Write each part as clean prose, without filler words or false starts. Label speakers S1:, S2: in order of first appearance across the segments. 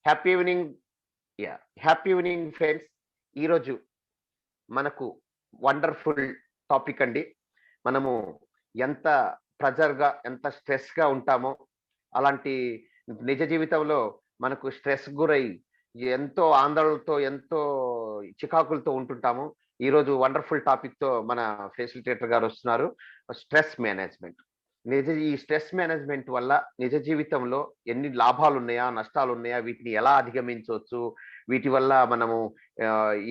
S1: Happy evening. Happy evening friends. ఈరోజు మనకు wonderful topic అండి. మనము ఎంత ప్రెజర్‌గా, ఎంత స్ట్రెస్‌గా ఉంటామో, అలాంటి నిజ జీవితంలో మనకు స్ట్రెస్ గురై ఎంతో ఆందోళనతో, ఎంతో చికాకులతో ఉంటుంటాము. ఈరోజు వండర్ఫుల్ టాపిక్‌తో మన ఫెసిలిటేటర్ గారు వస్తున్నారు. Stress management. ఈ స్ట్రెస్ మేనేజ్‌మెంట్ వల్ల నిజ జీవితంలో ఎన్ని లాభాలున్నాయా? నష్టాలున్నాయా? వీటిని ఎలా అధిగమించొచ్చు? వీటి వల్ల మనము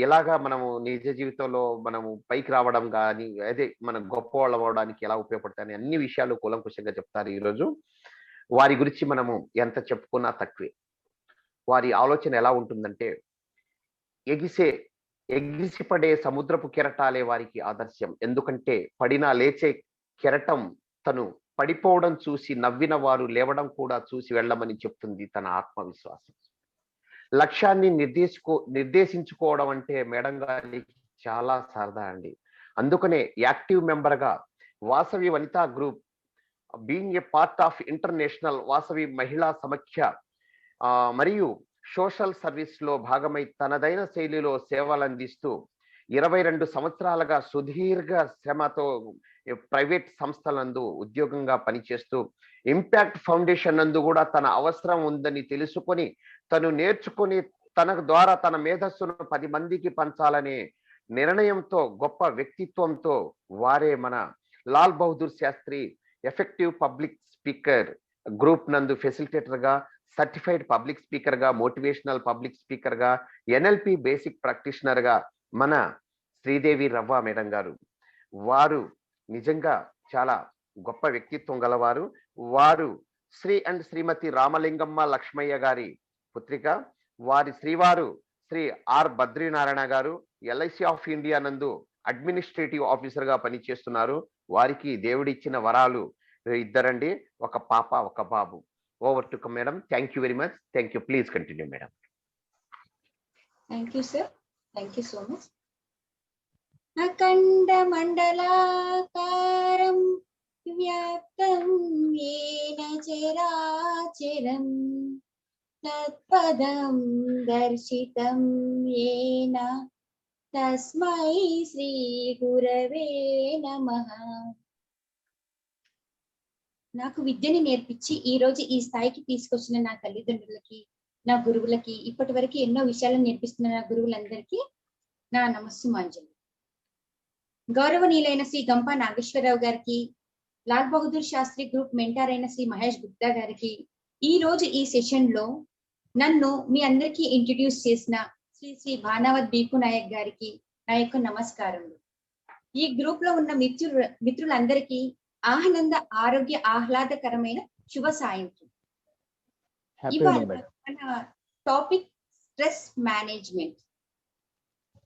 S1: ఎలాగా మనము నిజ జీవితంలో మనము పైకి రావడం గాని, అదే మనం గొప్పవాళ్ళం అవ్వడానికి ఎలా ఉపయోగపడతాయని అన్ని విషయాలు కూలంకుషంగా చెప్తారు ఈరోజు. వారి గురించి మనము ఎంత చెప్పుకున్నా తక్కువే. వారి ఆలోచన ఎలా ఉంటుందంటే, ఎగిసే ఎగిసిపడే సముద్రపు కెరటాలే వారికి ఆదర్శం. ఎందుకంటే పడినా లేచే కెరటం తను పడిపోవడం చూసి నవ్విన వారు లేవడం కూడా చూసి వెళ్ళమని చెప్తుంది తన ఆత్మవిశ్వాసం. లక్ష్యాన్ని నిర్దేశించుకోవడం అంటే మేడం గారికి చాలా సరదా అండి. అందుకనే యాక్టివ్ మెంబర్‌గా Vasavi Vanitha group, being a part of international Vasavi మహిళా సమాఖ్య మరియు సోషల్ సర్వీస్‌లో భాగమై తనదైన శైలిలో సేవలందిస్తూ 22 సంవత్సరాలుగా సుదీర్ఘ శ్రమతో ప్రైవేట్ సంస్థలందు ఉద్యోగంగా పనిచేస్తూ, ఇంపాక్ట్ ఫౌండేషన్ నందు కూడా తన అవసరం ఉందని తెలుసుకొని, తను నేర్చుకొని తన ద్వారా తన మేధస్సును 10 మందికి పంచాలనే నిర్ణయంతో, గొప్ప వ్యక్తిత్వంతో వారే మన Lal Bahadur Shastri effective public speaker group నందు ఫెసిలిటేటర్‌గా, సర్టిఫైడ్ పబ్లిక్ స్పీకర్‌గా, మోటివేషనల్ పబ్లిక్ స్పీకర్‌గా, ఎన్ఎల్పి బేసిక్ ప్రాక్టీషనర్‌గా మన శ్రీదేవి రవ్వ మేడం గారు. వారు నిజంగా చాలా గొప్ప వ్యక్తిత్వం గలవారు. వారు శ్రీ అండ్ శ్రీమతి రామలింగమ్మ లక్ష్మయ్య గారి పుత్రిక. వారి శ్రీవారు శ్రీ ఆర్ బద్రీనారాయణ గారు ఎల్ఐసి ఆఫ్ ఇండియా నందు అడ్మినిస్ట్రేటివ్ ఆఫీసర్‌గా పనిచేస్తున్నారు. వారికి దేవుడిచ్చిన వరాలు ఇద్దరండి. ఒక పాప, ఒక బాబు. Over to madam. Thank you very much. Thank you. Please continue madam.
S2: Thank you sir. Thank you so much. అఖండ మండలాకారం వ్యాప్తం ఏన చరాచరం తత్పదం దర్శితం ఏన తస్మై శ్రీ గురవే నమః. నాకు విద్యని నేర్పించి ఈ రోజు ఈ స్థాయికి తీసుకొచ్చిన నా తల్లిదండ్రులకి, నా గురువులకి, ఇప్పటి వరకు ఎన్నో విషయాలను నేర్పిస్తున్న నా గురువులందరికీ నా నమస్సుమాంజలి. గౌరవనీయులైన శ్రీ గంపా నాగేశ్వరరావు గారికి, లాల్ బహదూర్ శాస్త్రి గ్రూప్ మెంటార్ అయిన శ్రీ మహేష్ గుప్తా గారికి, ఈ రోజు ఈ సెషన్ లో నన్ను మీ అందరికీ ఇంట్రడ్యూస్ చేసిన శ్రీ శ్రీ భానావత్ బీకు నాయక్ గారికి నా యొక్క నమస్కారములు. ఈ గ్రూప్ లో ఉన్న మిత్రులందరికీ ఆనంద ఆరోగ్య ఆహ్లాదకరమైన శుభ సాయంత్రం. ఇవాళ మన టాపిక్ స్ట్రెస్ మేనేజ్మెంట్.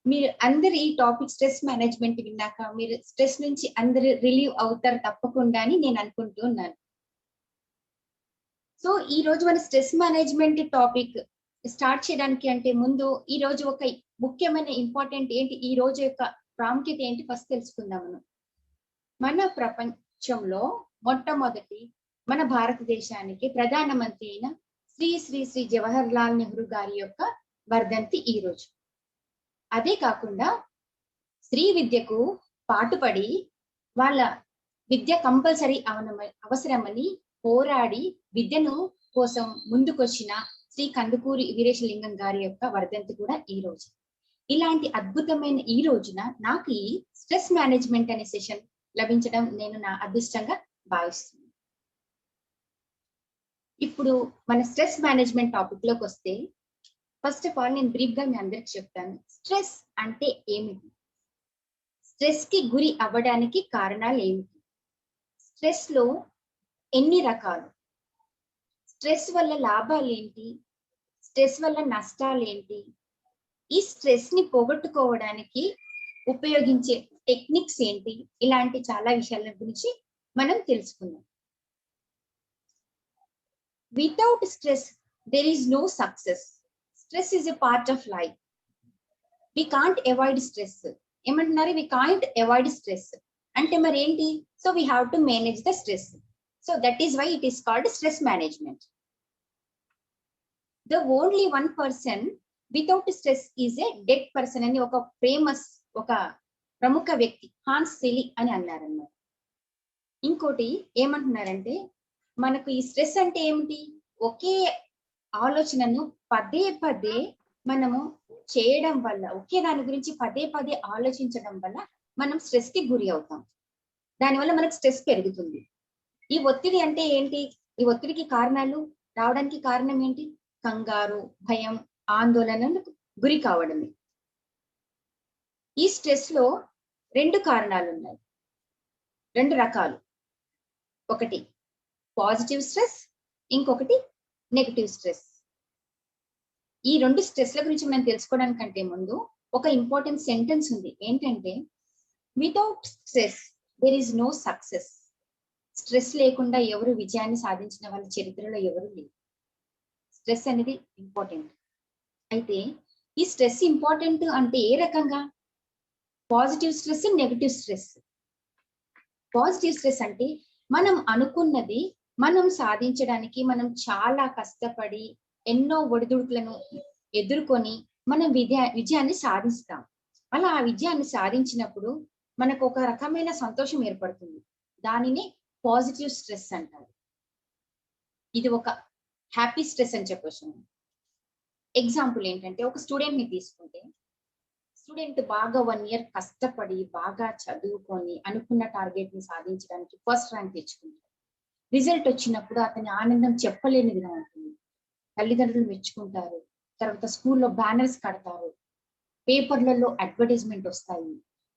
S2: మీరు అందరు ఈ టాపిక్ స్ట్రెస్ మేనేజ్మెంట్ విన్నాక మీరు స్ట్రెస్ నుంచి అందరు రిలీవ్ అవుతారు తప్పకుండా అని నేను అనుకుంటూ ఉన్నాను. సో ఈ రోజు మన స్ట్రెస్ మేనేజ్మెంట్ టాపిక్ స్టార్ట్ చేయడానికి అంటే ముందు ఈ రోజు ఒక ముఖ్యమైన ఇంపార్టెంట్ ఏంటి, ఈ రోజు యొక్క ప్రాముఖ్యత ఏంటి ఫస్ట్ తెలుసుకుందాం. మన ప్రపంచంలో మొట్టమొదటి మన భారతదేశానికి ప్రధానమంత్రి అయిన శ్రీ శ్రీ శ్రీ జవహర్ లాల్ నెహ్రూ గారి యొక్క వర్ధంతి ఈ రోజు. అదే కాకుండా స్త్రీ విద్యకు పాటుపడి వాళ్ళ విద్య కంపల్సరీ అవసరమని పోరాడి విద్యను కోసం ముందుకొచ్చిన శ్రీ కందుకూరి వీరేశలింగం గారి యొక్క వర్ధంతి కూడా ఈ రోజు. ఇలాంటి అద్భుతమైన ఈ రోజున నాకు ఈ స్ట్రెస్ మేనేజ్మెంట్ అనే సెషన్ లభించడం నేను నా అదృష్టంగా భావిస్తున్నాను. ఇప్పుడు మన స్ట్రెస్ మేనేజ్మెంట్ టాపిక్ లోకి వస్తే, ఫస్ట్ ఆఫ్ ఆల్ నేను బ్రీఫ్ గా మీ అందరికి చెప్తాను. స్ట్రెస్ అంటే ఏమిటి, స్ట్రెస్ కి గురి అవ్వడానికి కారణాలు ఏమిటి, స్ట్రెస్ లో ఎన్ని రకాలు, స్ట్రెస్ వల్ల లాభాలు ఏంటి, స్ట్రెస్ వల్ల నష్టాలు ఏంటి, ఈ స్ట్రెస్ ని పోగొట్టుకోవడానికి ఉపయోగించే టెక్నిక్స్ ఏంటి, ఇలాంటి చాలా విషయాల గురించి మనం తెలుసుకుందాం. Without stress there is no success. Stress is a part of life. We can't avoid stress. ఏమంటున్నారు? వి కాంట్ అవాయిడ్ స్ట్రెస్ అంటే మరి ఏంటి? So we have to manage the stress. So that is why it is called stress management. The only 1% without stress is a dead person అని ఒక famous ఒక ప్రముఖ వ్యక్తి Hans సెలిగ్ అని అన్నారన్నమాట. ఇంకోటి ఏమంటున్నారంటే మనకు ఈ స్ట్రెస్ అంటే ఏమిటి, ఒకే ఆలోచనను పదే పదే మనము చేయడం వల్ల, ఒకే దాని గురించి పదే పదే ఆలోచించడం వల్ల మనం స్ట్రెస్ కి గురి అవుతాం. దానివల్ల మనకు స్ట్రెస్ పెరుగుతుంది. ఈ ఒత్తిడి అంటే ఏంటి, ఈ ఒత్తిడికి కారణాలు రావడానికి కారణం ఏంటి, కంగారు, భయం, ఆందోళనలకు గురి కావడమే. ఈ స్ట్రెస్ లో 2 కారణాలు ఉన్నాయి, 2 రకాలు. ఒకటి పాజిటివ్ స్ట్రెస్, ఇంకొకటి నెగటివ్ స్ట్రెస్. ఈ 2 స్ట్రెస్ల గురించి మనం తెలుసుకోవడానికంటే ముందు ఒక ఇంపార్టెంట్ సెంటెన్స్ ఉంది. ఏంటంటే without stress there is no success. స్ట్రెస్ లేకుండా ఎవరు విజయాన్ని సాధించిన వాళ్ళ చరిత్రలో ఎవరు లేరు. స్ట్రెస్ అనేది ఇంపార్టెంట్. అయితే ఈ స్ట్రెస్ ఇంపార్టెంట్ అంటే ఏ రకంగా, positive stress, negative stress. Positive stress అంటే మనం అనుకున్నది మనం సాధించడానికి మనం చాలా కష్టపడి ఎన్నో ఒడిదుడుకులను ఎదుర్కొని మనం విజయాన్ని సాధిస్తాం. అలా ఆ విజయాన్ని సాధించినప్పుడు మనకు ఒక రకమైన సంతోషం ఏర్పడుతుంది. దానిని పాజిటివ్ స్ట్రెస్ అంటారు. ఇది ఒక హ్యాపీ స్ట్రెస్ అని చెప్పొచ్చు. ఎగ్జాంపుల్ ఏంటంటే ఒక స్టూడెంట్ ని తీసుకుంటే, స్టూడెంట్ బాగా 1 year కష్టపడి బాగా చదువుకొని అనుకున్న టార్గెట్ ని సాధించడానికి ఫస్ట్ ర్యాంక్ తెచ్చుకుంటాడు. రిజల్ట్ వచ్చినప్పుడు అతని ఆనందం చెప్పలేని విధంగా ఉంటుంది. తల్లిదండ్రులు మెచ్చుకుంటారు, తర్వాత స్కూల్లో బ్యానర్స్ కడతారు, పేపర్లలో అడ్వర్టైజ్మెంట్ వస్తాయి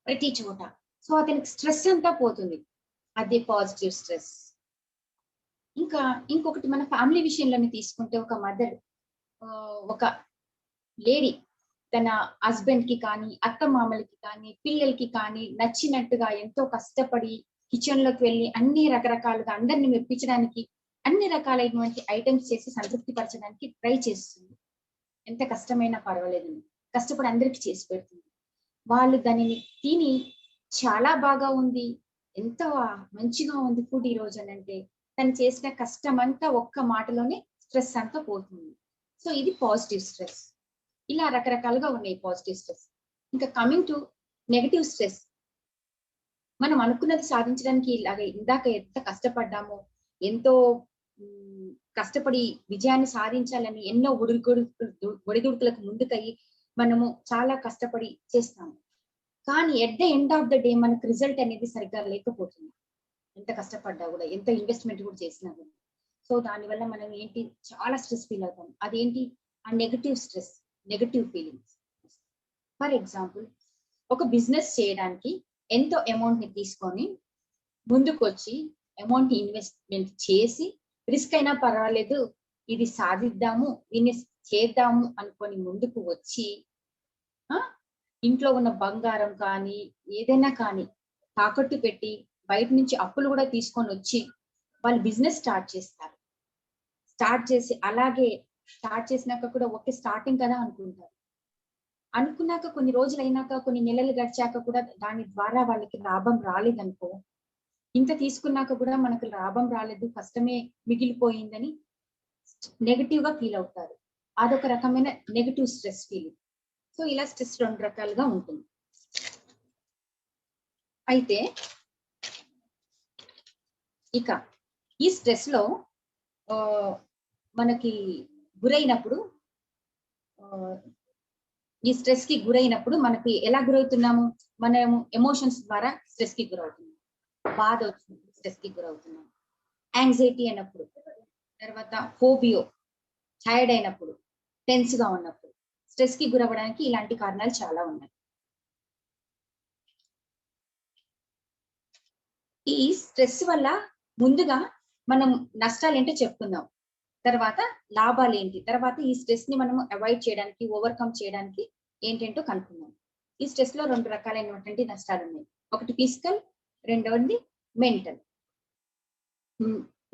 S2: ప్రతి చోట. సో అతనికి స్ట్రెస్ అంతా పోతుంది. అదే పాజిటివ్ స్ట్రెస్. ఇంకా ఇంకొకటి మన ఫ్యామిలీ విషయంలోనే తీసుకుంటే, ఒక మదర్, ఒక లేడీ తన హస్బెండ్ కి కానీ, అత్త మామలకి కానీ, పిల్లలకి కానీ నచ్చినట్టుగా ఎంతో కష్టపడి కిచెన్ లోకి వెళ్ళి అన్ని రకరకాలుగా అందరిని మెప్పించడానికి అన్ని రకాలైనటువంటి ఐటమ్స్ చేసి సంతృప్తి పరచడానికి ట్రై చేస్తుంది. ఎంత కష్టమైనా పర్వాలేదు, కష్టపడి అందరికి చేసి పెడుతుంది. వాళ్ళు దానిని తిని చాలా బాగా ఉంది, ఎంత మంచిగా ఉంది ఫుడ్ ఈ రోజు అని అంటే, తను చేసిన కష్టం అంతా ఒక్క మాటలోనే స్ట్రెస్ అంతా పోతుంది. సో ఇది పాజిటివ్ స్ట్రెస్. ఇలా రకరకాలుగా ఉన్నాయి పాజిటివ్ స్ట్రెస్. ఇంకా కమింగ్ టు నెగటివ్ స్ట్రెస్, మనం అనుకున్నది సాధించడానికి ఇలాగే ఇందాక ఎంత కష్టపడ్డామో, ఎంతో కష్టపడి విజయాన్ని సాధించాలని ఎన్నో ఒడిదుడుకులకు ముందుకయ్యి మనము చాలా కష్టపడి చేస్తాము. కానీ at the end of the day మనకు రిజల్ట్ అనేది సరిగ్గా లేకపోతుంది. ఎంత కష్టపడ్డా కూడా, ఎంత ఇన్వెస్ట్మెంట్ కూడా చేసినా కూడా. సో దానివల్ల మనం ఏంటి, చాలా స్ట్రెస్ ఫీల్ అవుతాం. అదేంటి, ఆ negative stress, negative feelings. For example, ఒక బిజినెస్ చేయడానికి ఎంతో అమౌంట్ ని తీసుకొని ముందుకు వచ్చి అమౌంట్ ఇన్వెస్ట్మెంట్ చేసి రిస్క్ అయినా పర్వాలేదు ఇది సాధిద్దాము, దీన్ని చేద్దాము అనుకొని ముందుకు వచ్చి ఇంట్లో ఉన్న బంగారం కానీ ఏదైనా కానీ తాకట్టు పెట్టి బయట నుంచి అప్పులు కూడా తీసుకొని వచ్చి వాళ్ళు బిజినెస్ స్టార్ట్ చేస్తారు. స్టార్ట్ చేసి అలాగే స్టార్ట్ చేసినాక కూడా ఒకే స్టార్టింగ్ కదా అనుకుంటారు. అనుకున్నాక కొన్ని రోజులు అయినాక, కొన్ని నెలలు గడిచాక కూడా దాని ద్వారా వాళ్ళకి లాభం రాలేదనుకో, ఇంత తీసుకున్నాక కూడా మనకు లాభం రాలేదు, కష్టమే మిగిలిపోయిందని నెగటివ్ గా ఫీల్ అవుతారు. అదొక రకమైన నెగటివ్ స్ట్రెస్ ఫీలింగ్. సో ఇలా స్ట్రెస్ 2 రకాలుగా ఉంటుంది. అయితే ఇక ఈ స్ట్రెస్ లో మనకి గురైనప్పుడు, ఈ స్ట్రెస్ కి గురైనప్పుడు మనకి ఎలా గురవుతున్నాము, మనము ఎమోషన్స్ ద్వారా స్ట్రెస్ కి గురవుతున్నాం. బాధ వచ్చినప్పుడు స్ట్రెస్ కి గురవుతున్నాం, యాంగ్జైటీ అయినప్పుడు, తర్వాత ఫోబియో, టైర్డ్ అయినప్పుడు, టెన్స్ గా ఉన్నప్పుడు స్ట్రెస్ కి గురవడానికి ఇలాంటి కారణాలు చాలా ఉన్నాయి. ఈ స్ట్రెస్ వల్ల ముందుగా మనం నష్టాలు ఏంటో చెప్పుకుందాం, తర్వాత లాభాలు ఏంటి, తర్వాత ఈ స్ట్రెస్ ని మనం అవాయిడ్ చేయడానికి, ఓవర్కమ్ చేయడానికి ఏంటంటో కనుక్కుందాం. ఈ స్ట్రెస్ లో 2 రకాలైనటువంటి నష్టాలు ఉన్నాయి. ఒకటి ఫిజికల్, రెండవది మెంటల్.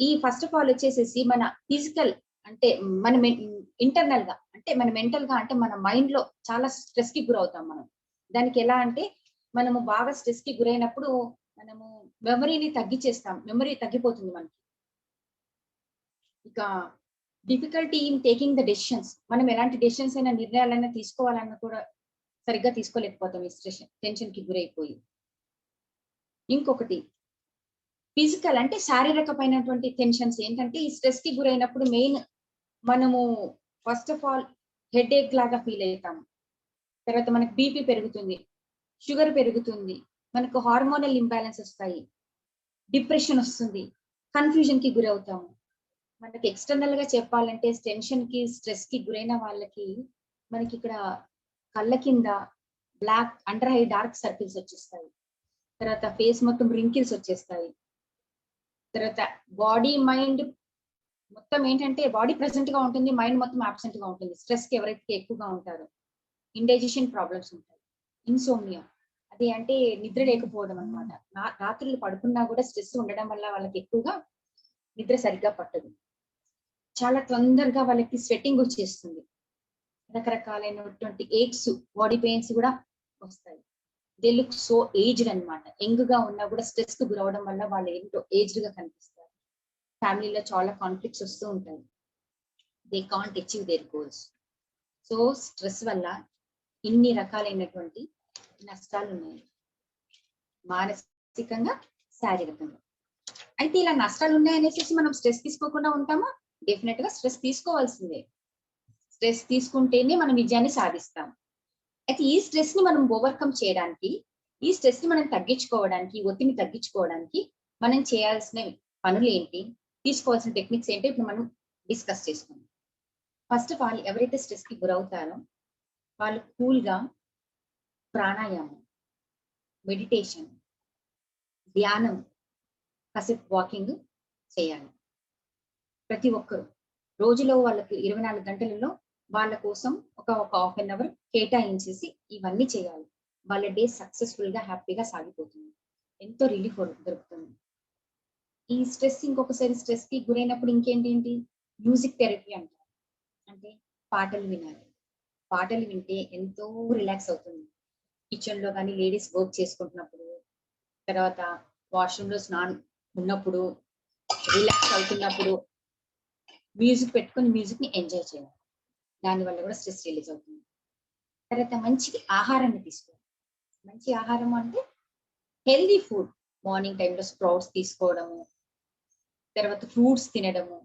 S2: ఈ ఫస్ట్ ఆఫ్ ఆల్ వచ్చేసేసి మన ఫిజికల్ అంటే మన ఇంటర్నల్ గా, అంటే మన మెంటల్ గా, అంటే మన మైండ్ లో చాలా స్ట్రెస్ కి గురవుతాం మనం. దానికి ఎలా అంటే, మనము బాగా స్ట్రెస్ కి గురైనప్పుడు మనము మెమరీని తగ్గించేస్తాం, మెమరీ తగ్గిపోతుంది మనకి. ఇక difficulty in taking the decisions. మనం ఎలాంటి డెసిషన్స్ అయినా నిర్ణయాలైనా తీసుకోవాలన్నా కూడా సరిగ్గా తీసుకోలేకపోతాం ఈ స్ట్రెస్ టెన్షన్ కి గురైపోయి. ఇంకొకటి ఫిజికల్ అంటే శారీరకమైనటువంటి టెన్షన్స్ ఏంటంటే ఈ స్ట్రెస్ కి గురైనప్పుడు మెయిన్ మనము ఫస్ట్ ఆఫ్ ఆల్ హెడేక్ లాగా ఫీల్ అవుతాము. తర్వాత మనకు బీపీ పెరుగుతుంది, షుగర్ పెరుగుతుంది, మనకు హార్మోనల్ ఇంబ్యాలెన్స్ వస్తాయి, డిప్రెషన్ వస్తుంది, కన్ఫ్యూజన్ కి గురవుతాము. మనకి ఎక్స్టర్నల్ గా చెప్పాలంటే టెన్షన్ కి స్ట్రెస్ కి గురైన వాళ్ళకి మనకి ఇక్కడ కళ్ళ కింద black under eye dark circles వచ్చేస్తాయి. తర్వాత ఫేస్ మొత్తం రింకిల్స్ వచ్చేస్తాయి. తర్వాత బాడీ మైండ్ మొత్తం ఏంటంటే బాడీ ప్రెసెంట్ గా ఉంటుంది, మైండ్ మొత్తం అబ్సెంట్ గా ఉంటుంది. స్ట్రెస్ కి ఎవరైతే ఎక్కువగా ఉంటారో ఇండైజెషన్ ప్రాబ్లమ్స్ ఉంటాయి, ఇన్సోమ్నియా అది అంటే నిద్ర లేకపోవడం అనమాట. రాత్రులు పడుకున్నా కూడా స్ట్రెస్ ఉండడం వల్ల వాళ్ళకి ఎక్కువగా నిద్ర సరిగ్గా పట్టదు. చాలా తొందరగా వాళ్ళకి స్వెట్టింగ్ వచ్చేస్తుంది, రకరకాలైనటువంటి ఏక్స్, బాడీ పెయిన్స్ కూడా వస్తాయి. దే లుక్ సో ఏజ్డ్ అనమాట. యంగ్ గా ఉన్నా కూడా స్ట్రెస్ కు గురవడం వల్ల వాళ్ళు ఏంటో ఏజ్డ్ గా కనిపిస్తారు. ఫ్యామిలీలో చాలా కాన్ఫ్లిక్ట్స్ వస్తూ ఉంటాయి. They can't achieve there goals. So stress వల్ల ఇన్ని రకాలైనటువంటి నష్టాలు ఉన్నాయి, మానసికంగా, శారీరకంగా. అయితే ఇలా నష్టాలు ఉన్నాయనేసి మనం స్ట్రెస్ తీసుకోకుండా ఉంటామా? డెఫినెట్ గా స్ట్రెస్ తీసుకోవాల్సిందే. స్ట్రెస్ తీసుకుంటేనే మనం విజయాన్ని సాధిస్తాం. అయితే ఈ స్ట్రెస్ ని మనం ఓవర్కమ్ చేయడానికి, ఈ స్ట్రెస్ ని మనం తగ్గించుకోవడానికి, ఒత్తిడిని తగ్గించుకోవడానికి మనం చేయాల్సిన పనులు ఏంటి, తీసుకోవాల్సిన టెక్నిక్స్ ఏంటి ఇప్పుడు మనం డిస్కస్ చేసుకుందాం. ఫస్ట్ ఆఫ్ ఆల్ ఎవరైతే స్ట్రెస్ కి గురవుతారో వాళ్ళు కూల్ గా ప్రాణాయామం, మెడిటేషన్, ధ్యానం, కాసేపు వాకింగ్ చేయాలి. ప్రతి ఒక్కరు రోజులో వాళ్ళకి 24 గంటలలో వాళ్ళ కోసం ఒక హాఫ్ అన్ అవర్ కేటాయించేసి ఇవన్నీ చేయాలి. వాళ్ళ డే సక్సెస్ఫుల్ గా హ్యాపీగా సాగిపోతుంది, ఎంతో రిలీఫ్ దొరుకుతుంది. ఈ స్ట్రెస్ ఇంకొకసారి స్ట్రెస్ కి గురైనప్పుడు ఇంకేంటి, మ్యూజిక్ థెరపీ అంటారు. అంటే పాటలు వినాలి. పాటలు వింటే ఎంతో రిలాక్స్ అవుతుంది. కిచెన్ లో కానీ లేడీస్ వర్క్ చేసుకుంటున్నప్పుడు, తర్వాత వాష్రూమ్ లో స్నానం ఉన్నప్పుడు, రిలాక్స్ అవుతున్నప్పుడు మ్యూజిక్ పెట్టుకొని మ్యూజిక్ ని ఎంజాయ్ చేయాలి. దానివల్ల కూడా స్ట్రెస్ రిలీజ్ అవుతుంది. తర్వాత మంచి ఆహారాన్ని తీసుకోవాలి. మంచి ఆహారం అంటే హెల్దీ ఫుడ్, మార్నింగ్ టైంలో స్ప్రౌట్స్ తీసుకోవడము, తర్వాత ఫ్రూట్స్ తినడము.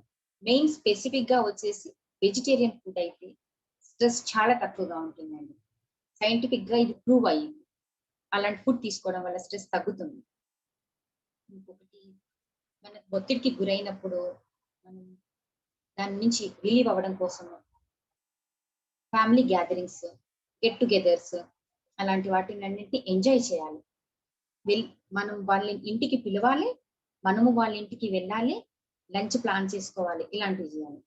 S2: మెయిన్ స్పెసిఫిక్ గా వచ్చేసి వెజిటేరియన్ ఫుడ్ అయితే స్ట్రెస్ చాలా తక్కువగా ఉంటుందండి. సైంటిఫిక్ గా ఇది ప్రూవ్ అయ్యింది. అలాంటి ఫుడ్ తీసుకోవడం వల్ల స్ట్రెస్ తగ్గుతుంది. ఇంకొకటి, మనకు ఒత్తిడికి గురైనప్పుడు మనం దాని నుంచి రిలీవ్ అవ్వడం కోసం ఫ్యామిలీ గ్యాదరింగ్స్, గెట్ టుగెదర్స్ అలాంటి వాటిని అన్నింటినీ ఎంజాయ్ చేయాలి. మనం వాళ్ళ ఇంటికి పిలవాలి, మనము వాళ్ళ ఇంటికి వెళ్ళాలి, లంచ్ ప్లాన్ చేసుకోవాలి, ఇలాంటివి చేయాలి.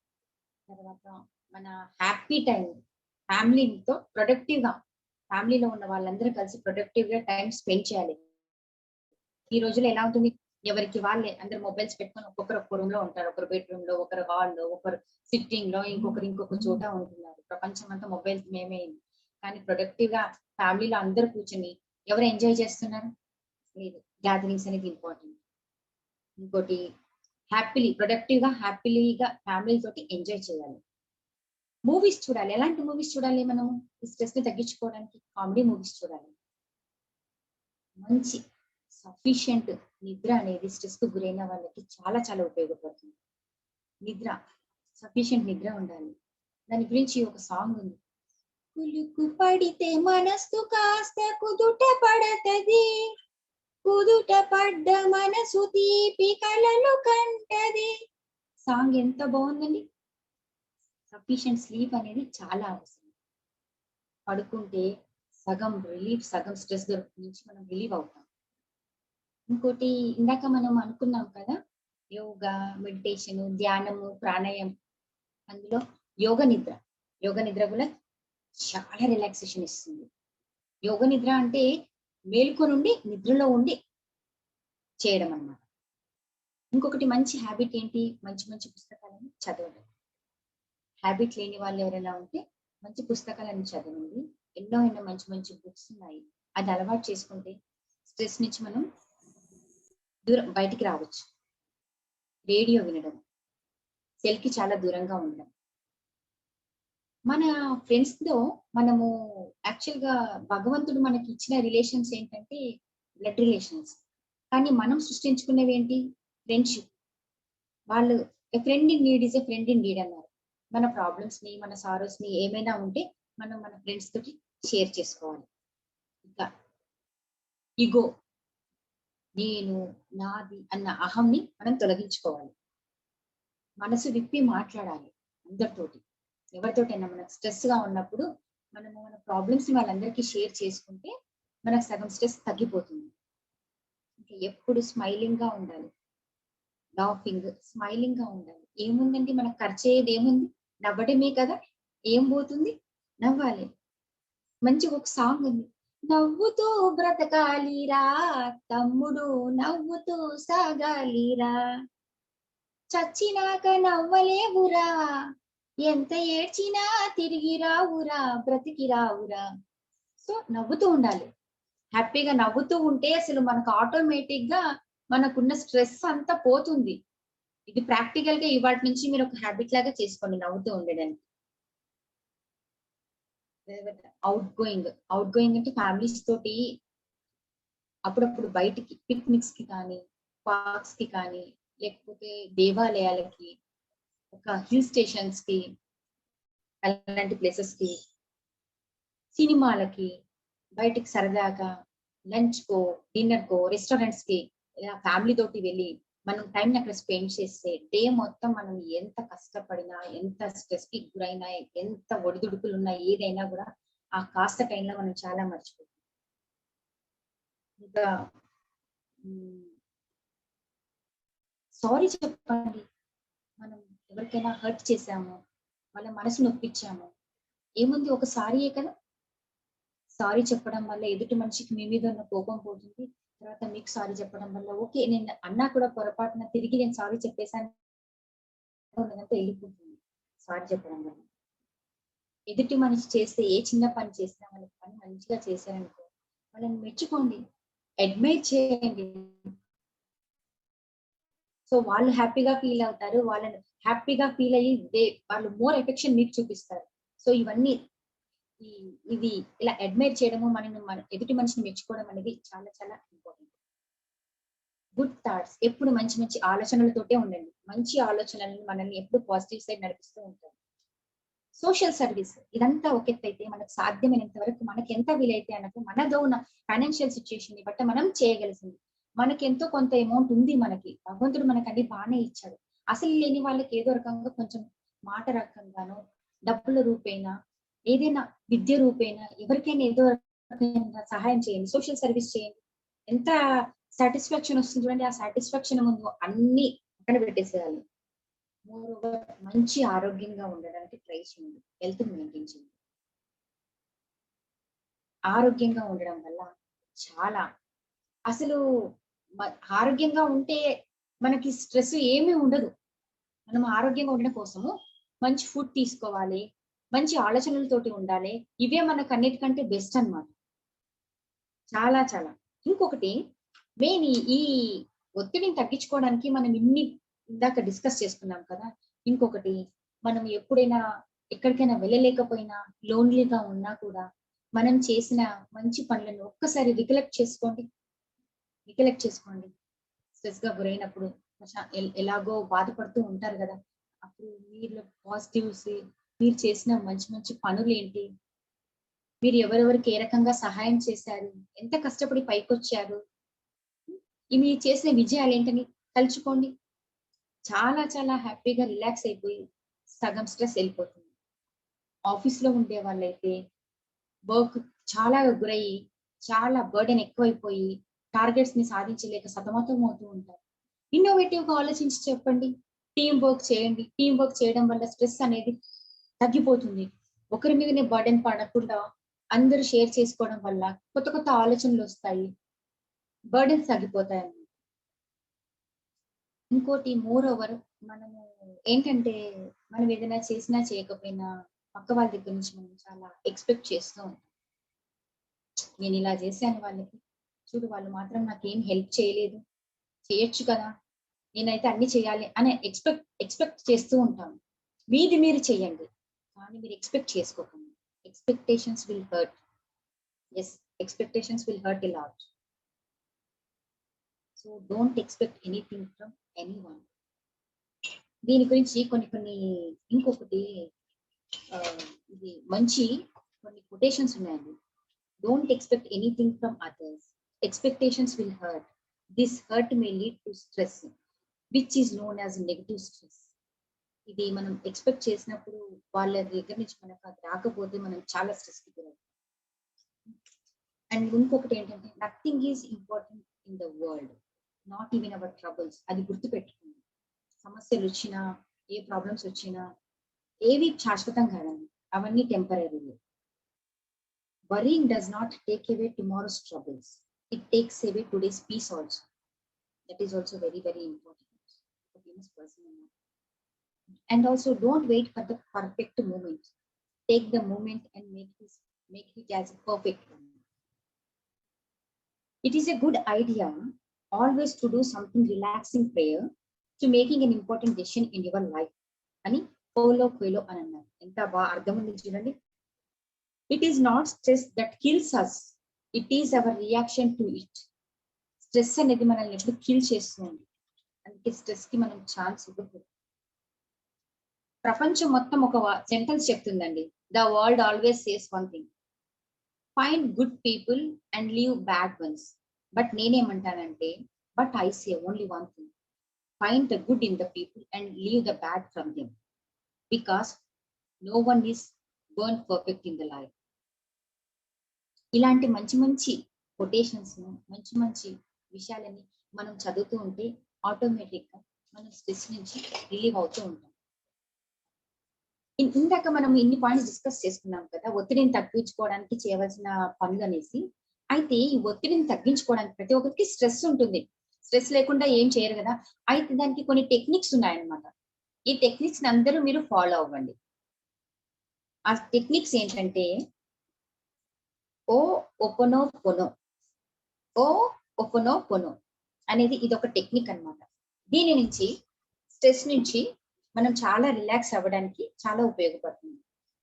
S2: తర్వాత మన హ్యాపీ టైం ఫ్యామిలీతో ప్రొడక్టివ్ గా, ఫ్యామిలీలో ఉన్న వాళ్ళందరూ కలిసి ప్రొడక్టివ్ గా టైం స్పెండ్ చేయాలి. ఈ రోజుల్లో ఎలా ఉంటుంది, ఎవరికి వాళ్ళే అందరు మొబైల్స్ పెట్టుకొని ఒక్కొక్కరు ఒక్క రూమ్ లో ఉంటారు. ఒకరు బెడ్రూమ్ లో, ఒకరు హాల్ లో, ఒకరు సిట్టింగ్ లో, ఇంకొక చోట ఉంటున్నారు. ప్రపంచం అంతా మొబైల్స్ మేమే. కానీ ప్రొడక్టివ్ గా ఫ్యామిలీలో అందరు కూర్చొని ఎవరు ఎంజాయ్ చేస్తున్నారు? లేదు. గ్యాదరింగ్స్ అనేది ఇంపార్టెంట్. ఇంకోటి, ప్రొడక్టివ్ గా హ్యాపీలీగా ఫ్యామిలీ తోటి ఎంజాయ్ చేయాలి. మూవీస్ చూడాలి. ఎలాంటి మూవీస్ చూడాలి? మనము ఈ స్ట్రెస్ ని తగ్గించుకోవడానికి కామెడీ మూవీస్ చూడాలి. మంచి సఫిషియంట్ నిద్ర అనేది స్ట్రెస్ కు గురైన వాళ్ళకి చాలా చాలా ఉపయోగపడుతుంది. నిద్ర, సఫిషియంట్ నిద్ర ఉండాలి. దాని గురించి ఒక సాంగ్ ఉంది. కులుకు పడితే మనసు కాస్త కుదుట పడతది, కుదుట పడ్డ మనసు తీపి కలలు కంటది. సాంగ్ ఎంత బాగుందండి. సఫిషియంట్ స్లీప్ అనేది చాలా అవసరం. పడుకుంటే సగం రిలీఫ్, సగం స్ట్రెస్ నుంచి మనం రిలీవ్ అవుతాం. ఇంకోటి, ఇందాక మనం అనుకున్నాం కదా, యోగా, మెడిటేషన్, ధ్యానము, ప్రాణాయామం. అందులో యోగ నిద్ర కూడా చాలా రిలాక్సేషన్ ఇస్తుంది. యోగ నిద్ర అంటే మేల్కొనుండి నిద్రలో ఉండి చేయడం అన్నమాట. ఇంకొకటి మంచి హ్యాబిట్ ఏంటి, మంచి మంచి పుస్తకాలను చదవడం. హ్యాబిట్ లేని వాళ్ళు ఎవరైనా ఉంటే మంచి పుస్తకాలను చదవండి. ఎన్నో మంచి మంచి బుక్స్ ఉన్నాయి. అది అలవాటు చేసుకుంటే స్ట్రెస్ నుంచి మనం బయటికి రావచ్చు. రేడియో వినడం, సెల్ కి చాలా దూరంగా ఉండడం. మన ఫ్రెండ్స్ తో మనము యాక్చువల్ గా భగవంతుడు మనకి ఇచ్చిన రిలేషన్స్ ఏంటంటే బ్లడ్ రిలేషన్స్. కానీ మనం సృష్టించుకునేవి ఏంటి? ఫ్రెండ్షిప్. వాళ్ళు a friend in need is a friend in need అన్నారు. మన ప్రాబ్లమ్స్ ని, మన సారోస్ ని ఏమైనా ఉంటే మనం మన ఫ్రెండ్స్ తోటి షేర్ చేసుకోవాలి. ఇంకా ఇగో, నేను, నాది అన్న అహంని మనం తొలగించుకోవాలి. మనసు విప్పి మాట్లాడాలి అందరితోటి. ఎవరితోటైనా మనకు స్ట్రెస్ గా ఉన్నప్పుడు మనము మన ప్రాబ్లమ్స్ ని వాళ్ళందరికీ షేర్ చేసుకుంటే మనకు సగం స్ట్రెస్ తగ్గిపోతుంది. ఇంకా ఎప్పుడు స్మైలింగ్ గా ఉండాలి. లాఫింగ్, స్మైలింగ్ గా ఉండాలి. ఏముందండి, మనకు ఖర్చు అయ్యేది ఏముంది? నవ్వడమే కదా. ఏం పోతుంది? నవ్వాలి. మంచి ఒక సాంగ్ ఉంది. నవ్వుతూ బ్రతకాలిరా తమ్ముడు, నవ్వుతూ సాగాలిరా, చచ్చినాక నవ్వలేవురా, ఎంత ఏడ్చినా తిరిగి రావురా, బ్రతికి రావురా. సో నవ్వుతూ ఉండాలి. హ్యాపీగా నవ్వుతూ ఉంటే అసలు మనకు ఆటోమేటిక్ గా మనకున్న స్ట్రెస్ అంతా పోతుంది. ఇది ప్రాక్టికల్ గా ఇవాటి నుంచి మీరు ఒక హ్యాబిట్ లాగా చేసుకోండి నవ్వుతూ ఉండడానికి. అవుట్ గోయింగ్ అంటే ఫ్యామిలీస్ తోటి అప్పుడప్పుడు బయటికి పిక్నిక్స్ కి కానీ, పార్క్స్ కి కానీ, లేకపోతే దేవాలయాలకి, ఒక హిల్ స్టేషన్స్ కి, అలాంటి ప్లేసెస్ కి, సినిమాలకి, బయటికి సరదాగా లంచ్ కో, డిన్నర్ కో, రెస్టారెంట్స్ కి ఇలా ఫ్యామిలీ తోటి వెళ్ళి మనం టైం అక్కడ స్పెండ్ చేస్తే డే మొత్తం మనం ఎంత కష్టపడినా, ఎంత స్ట్రెస్ కి గురైనా, ఎంత ఒడిదుడుకులు ఉన్నా, ఏదైనా కూడా ఆ కాస్త టైంలో మనం చాలా మర్చిపోతాం. ఇంకా సారీ చెప్పండి. మనం ఎవరికైనా హర్ట్ చేసాము, వాళ్ళ మనసు నొప్పించాము, ఏముంది, ఒక సారీయే కదా. సారీ చెప్పడం వల్ల ఎదుటి మనిషికి మీ మీద ఉన్న కోపం పోతుంది. తర్వాత మీకు సారీ చెప్పడం వల్ల ఓకే, నేను అన్నా కూడా పొరపాటున తిరిగి నేను సారీ చెప్పేశాను ఉన్నదంతా వెళ్ళిపోతుంది. సారీ చెప్పడం వల్ల ఎదుటి మనిషి చేస్తే ఏ చిన్న పని చేసినా వాళ్ళ పని మంచిగా చేశారనుకో, వాళ్ళని మెచ్చుకోండి, అడ్మైర్ చేయండి. సో వాళ్ళు హ్యాపీగా ఫీల్ అవుతారు. వాళ్ళని హ్యాపీగా ఫీల్ అయ్యి వాళ్ళు మోర్ ఎఫెక్షన్ మీకు చూపిస్తారు. సో ఇవన్నీ ఇది ఇలా అడ్మైర్ చేయడము, మన ఎదుటి మనిషిని మెచ్చుకోవడం అనేది చాలా చాలా ఇంపార్టెంట్. గుడ్ థాట్స్, ఎప్పుడు మంచి మంచి ఆలోచనలతోటే ఉండండి. మంచి ఆలోచనలను మనల్ని ఎప్పుడు పాజిటివ్ సైడ్ నడిపిస్తూ ఉంటారు. సోషల్ సర్వీస్ ఇదంతా ఒక ఎత్తు అయితే, మనకు సాధ్యమైనంత వరకు మనకి ఎంత వీలైతే అన్నట్టు మనదో ఉన్న ఫైనాన్షియల్ సిచ్యుయేషన్ ని బట్టి మనం చేయగలిసింది. మనకి ఎంతో కొంత అమౌంట్ ఉంది, మనకి భగవంతుడు మనకు అన్ని బాగానే ఇచ్చాడు. అసలు లేని వాళ్ళకి ఏదో రకంగా కొంచెం మాట రకంగానో, డబ్బుల రూపేనా, ఏదైనా విద్య రూపేనా, ఎవరికైనా ఏదో రకంగా సహాయం చేయండి, సోషల్ సర్వీస్ చేయండి. ఎంత సాటిస్ఫాక్షన్ వస్తుంది చూడండి. ఆ సాటిస్ఫాక్షన్ ముందు అన్ని పక్కన పెట్టేసేయాలి. మోరోవర్ మంచి ఆరోగ్యంగా ఉండడానికి ట్రై చేయండి. హెల్త్ మెయింటైన్ చేయండి. ఆరోగ్యంగా ఉండడం వల్ల చాలా అసలు ఆరోగ్యంగా ఉంటే మనకి స్ట్రెస్ ఏమీ ఉండదు. మనం ఆరోగ్యంగా ఉండడం కోసము మంచి ఫుడ్ తీసుకోవాలి, మంచి ఆలోచనలతోటి ఉండాలి. ఇవే మనకు అన్నిటికంటే బెస్ట్ అన్నమాట. చాలా చాలా. ఇంకొకటి మెయిన్ ఈ ఒత్తిడిని తగ్గించుకోవడానికి మనం ఇందాక డిస్కస్ చేసుకున్నాం కదా. ఇంకొకటి, మనం ఎప్పుడైనా ఎక్కడికైనా వెళ్ళలేకపోయినా, లోన్లీగా ఉన్నా కూడా మనం చేసిన మంచి పనులను ఒక్కసారి రికలెక్ట్ చేసుకోండి. స్ట్రెస్ గా గురైనప్పుడు ఎలాగో బాధపడుతూ ఉంటారు కదా. అప్పుడు మీరు పాజిటివ్స్, మీరు చేసిన మంచి మంచి పనులు ఏంటి, మీరు ఎవరెవరికి ఏ రకంగా సహాయం చేశారు, ఎంత కష్టపడి పైకొచ్చారు, మీరు చేసిన విజయాలు ఏంటని తలుచుకోండి. చాలా చాలా హ్యాపీగా రిలాక్స్ అయిపోయి సగం స్ట్రెస్ వెళ్ళిపోతుంది. ఆఫీస్ లో ఉండే వాళ్ళైతే వర్క్ చాలా గురయ్యి, చాలా బర్డెన్ ఎక్కువైపోయి టార్గెట్స్ ని సాధించలేక సతమతం అవుతూ ఉంటారు. ఇన్నోవేటివ్ గా ఆలోచించి చెప్పండి. టీం వర్క్ చేయండి. టీం వర్క్ చేయడం వల్ల స్ట్రెస్ అనేది తగ్గిపోతుంది. ఒకరి మీదనే బర్డెన్ పడకుండా అందరూ షేర్ చేసుకోవడం వల్ల కొత్త కొత్త ఆలోచనలు వస్తాయి, బర్డెన్స్ తగ్గిపోతాయి. ఇంకోటి మోర్ ఓవర్, మనము ఏంటంటే మనం ఏదైనా చేసినా చేయకపోయినా పక్క వాళ్ళ దగ్గర నుంచి మనం చాలా ఎక్స్పెక్ట్ చేస్తూ ఉంటాం. నేను ఇలా చేశాను వాళ్ళకి, చూడు వాళ్ళు మాత్రం నాకేం హెల్ప్ చేయలేదు, చేయొచ్చు కదా, నేనైతే అన్ని చేయాలి అని ఎక్స్పెక్ట్ చేస్తూ ఉంటాను. మీది మీరు చెయ్యండి, కానీ మీరు ఎక్స్పెక్ట్ చేసుకోకండి. Expectations will hurt. Yes, expectations will hurt a lot. So don't expect anything from anyone. దీని గురించి కొన్ని ఇంకొకటి ఇది మంచి కొన్ని కొటేషన్స్ ఉన్నాయండి. Don't expect anything from others. Expectations will hurt. This hurt may lead to stress which is known as negative stress. ఇది మనం ఎక్స్పెక్ట్ చేసినప్పుడు వాళ్ళ దగ్గర నుంచి మనకు అది రాకపోతే మనం చాలా స్ట్రెస్ కి గురవుతాం. అండ్ ఇంకొకటి ఏంటంటే nothing is important in the world, not even our troubles. అది గుర్తుపెట్టుకోండి. సమస్యలు వచ్చినా, ఏ ప్రాబ్లమ్స్ వచ్చినా ఏవి శాశ్వతం కాదండి, అవన్నీ temporary. Worrying does not take away tomorrow's troubles, it takes away today's peace also. That is also very very important. Famous person. And also don't wait for the perfect moment. Take the moment and make it as a perfect one. It is a good idea always to do something relaxing prior to making an important decision in your life. అని Paulo Coelho అని అన్నారు. ఎంత బాగా అర్థం ఉంది చూడండి. It is not stress that kills us. It is our reaction to it. Stress అనేది మనల్ని ఎప్పుడు కిల్ చేస్తుంది. అందుకే స్ట్రెస్ కి మనం ఛాన్స్ ఇవ్వకూడదు. ప్రపంచం మొత్తం ఒక సెంటెన్స్ చెప్తుందండి. The world always says one thing, find good people and leave bad ones. But నేనేమంటానంటే, but I say only one thing, find the good in the people and leave the bad from them, because no one is born perfect in the life. ఇలాంటి మంచి మంచి quotations, మంచి మంచి విషయాలని మనం చదువుతూ ఉంటే ఆటోమేటిక్ గా మనం స్ట్రెస్ నుంచి రిలీవ్ అవుతూ ఉంటాం. ఇందాక మనం ఇన్ని పాయింట్స్ డిస్కస్ చేసుకున్నాం కదా, ఒత్తిడిని తగ్గించుకోవడానికి చేయవలసిన పనులు అనేసి. అయితే ఈ ఒత్తిడిని తగ్గించుకోవడానికి ప్రతి ఒక్కరికి స్ట్రెస్ ఉంటుంది. స్ట్రెస్ లేకుండా ఏం చేయరు కదా. అయితే దానికి కొన్ని టెక్నిక్స్ ఉన్నాయన్నమాట. ఈ టెక్నిక్స్ అందరూ మీరు ఫాలో అవ్వండి. ఆ టెక్నిక్స్ ఏంటంటే ఓ ఒపనో పొనో, ఓ ఒపనో పొనో అనేది ఇదొక టెక్నిక్ అన్నమాట. దీని నుంచి స్ట్రెస్ నుంచి మనం చాలా రిలాక్స్ అవ్వడానికి చాలా ఉపయోగపడుతుంది.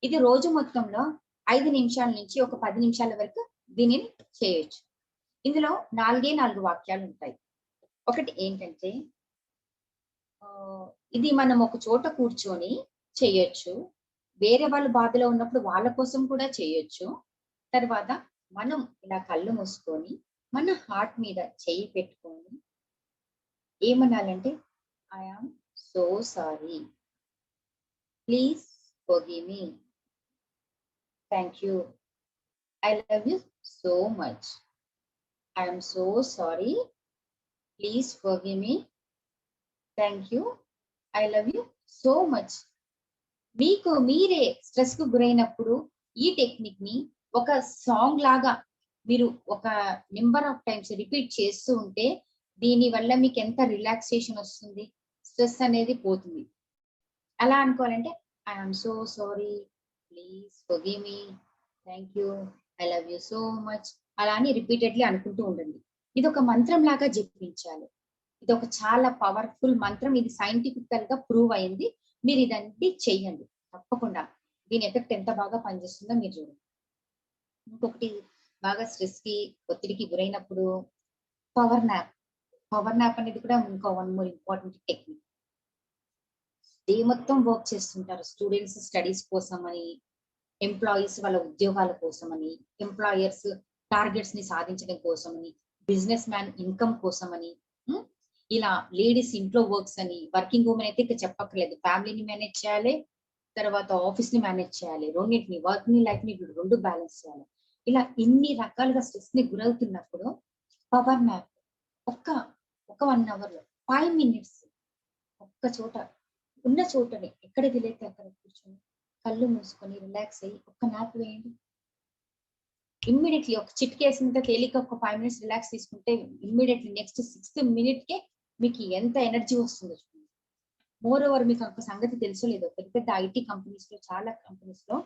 S2: ఇది రోజు మొత్తంలో 5 నిమిషాల నుంచి ఒక 10 నిమిషాల వరకు దీనిని చేయొచ్చు. ఇందులో 4 వాక్యాలు ఉంటాయి. ఒకటి ఏంటంటే ఇది మనం ఒక చోట కూర్చొని చేయొచ్చు. వేరే వాళ్ళు బాధలో ఉన్నప్పుడు వాళ్ళ కోసం కూడా చేయొచ్చు. తర్వాత మనం ఇలా కళ్ళు మూసుకొని మన హార్ట్ మీద చెయ్యి పెట్టుకొని ఏమనాలంటే, I am so sorry, please forgive me, thank you, I love you so much, I am so sorry, please forgive me, thank you, I love you so much. మీకు మీరే స్ట్రెస్ కు గురైనప్పుడు ఈ టెక్నిక్ ని ఒక సాంగ్ లాగా మీరు ఒక నెంబర్ ఆఫ్ టైమ్స్ రిపీట్ చేస్తూ ఉంటే దీని వల్ల మీకు ఎంత రిలాక్సేషన్ వస్తుంది, స్ట్రెస్ అనేది పోతుంది. అలా అనుకోవాలంటే I am so sorry, please forgive me, thank you, I love you so much, అలా అని రిపీటెడ్లీ అనుకుంటూ ఉండండి. ఇది ఒక మంత్రం లాగా జపించాలి. ఇది ఒక చాలా పవర్ఫుల్ మంత్రం. ఇది సైంటిఫికల్ గా ప్రూవ్ అయింది. మీరు ఇదంతా చెయ్యండి తప్పకుండా. దీని ఎఫెక్ట్ ఎంత బాగా పనిచేస్తుందో మీరు చూడండి. ఇంకొకటి, బాగా స్ట్రెస్ కి ఒత్తిడికి గురైనప్పుడు పవర్ నాప్. పవర్ నాప్ అనేది కూడా ఇంకో one more important technique. Day మొత్తం వర్క్ చేస్తుంటారు. స్టూడెంట్స్ స్టడీస్ కోసం అని, ఎంప్లాయీస్ వాళ్ళ ఉద్యోగాల కోసం అని, ఎంప్లాయర్స్ టార్గెట్స్ ని సాధించడం కోసం అని, బిజినెస్ మ్యాన్ ఇన్కమ్ కోసం అని, ఇలా లేడీస్ ఇంట్లో వర్క్స్ అని, వర్కింగ్ ఉమెన్ అయితే ఇక చెప్పక్కర్లేదు. ఫ్యామిలీని మేనేజ్ చేయాలి, తర్వాత ఆఫీస్ ని మేనేజ్ చేయాలి, రెండింటిని వర్క్ ని లైఫ్ ని రెండు బ్యాలెన్స్ చేయాలి. ఇలా ఇన్ని రకాలుగా స్ట్రెస్ ని గురవుతున్నప్పుడు పవర్ మ్యాప్ ఒక 1 అవర్ లో 5 minutes ఒక్క చోట ఉన్న చోటనే ఎక్కడ వీలైతే అక్కడ కూర్చొని కళ్ళు మూసుకొని రిలాక్స్ అయ్యి ఒక్క నాప్ వేయండి. ఇమ్మీడియట్లీ ఒక చిట్కేసినంత తేలిక ఒక 5 minutes రిలాక్స్ తీసుకుంటే ఇమ్మీడియట్లీ నెక్స్ట్ 6th minute కే మీకు ఎంత ఎనర్జీ వస్తుందో చూడండి. మోర్ ఓవర్ మీకు ఒక సంగతి తెలుసో లేదో, పెద్ద పెద్ద ఐటీ కంపెనీస్ లో, చాలా కంపెనీస్ లో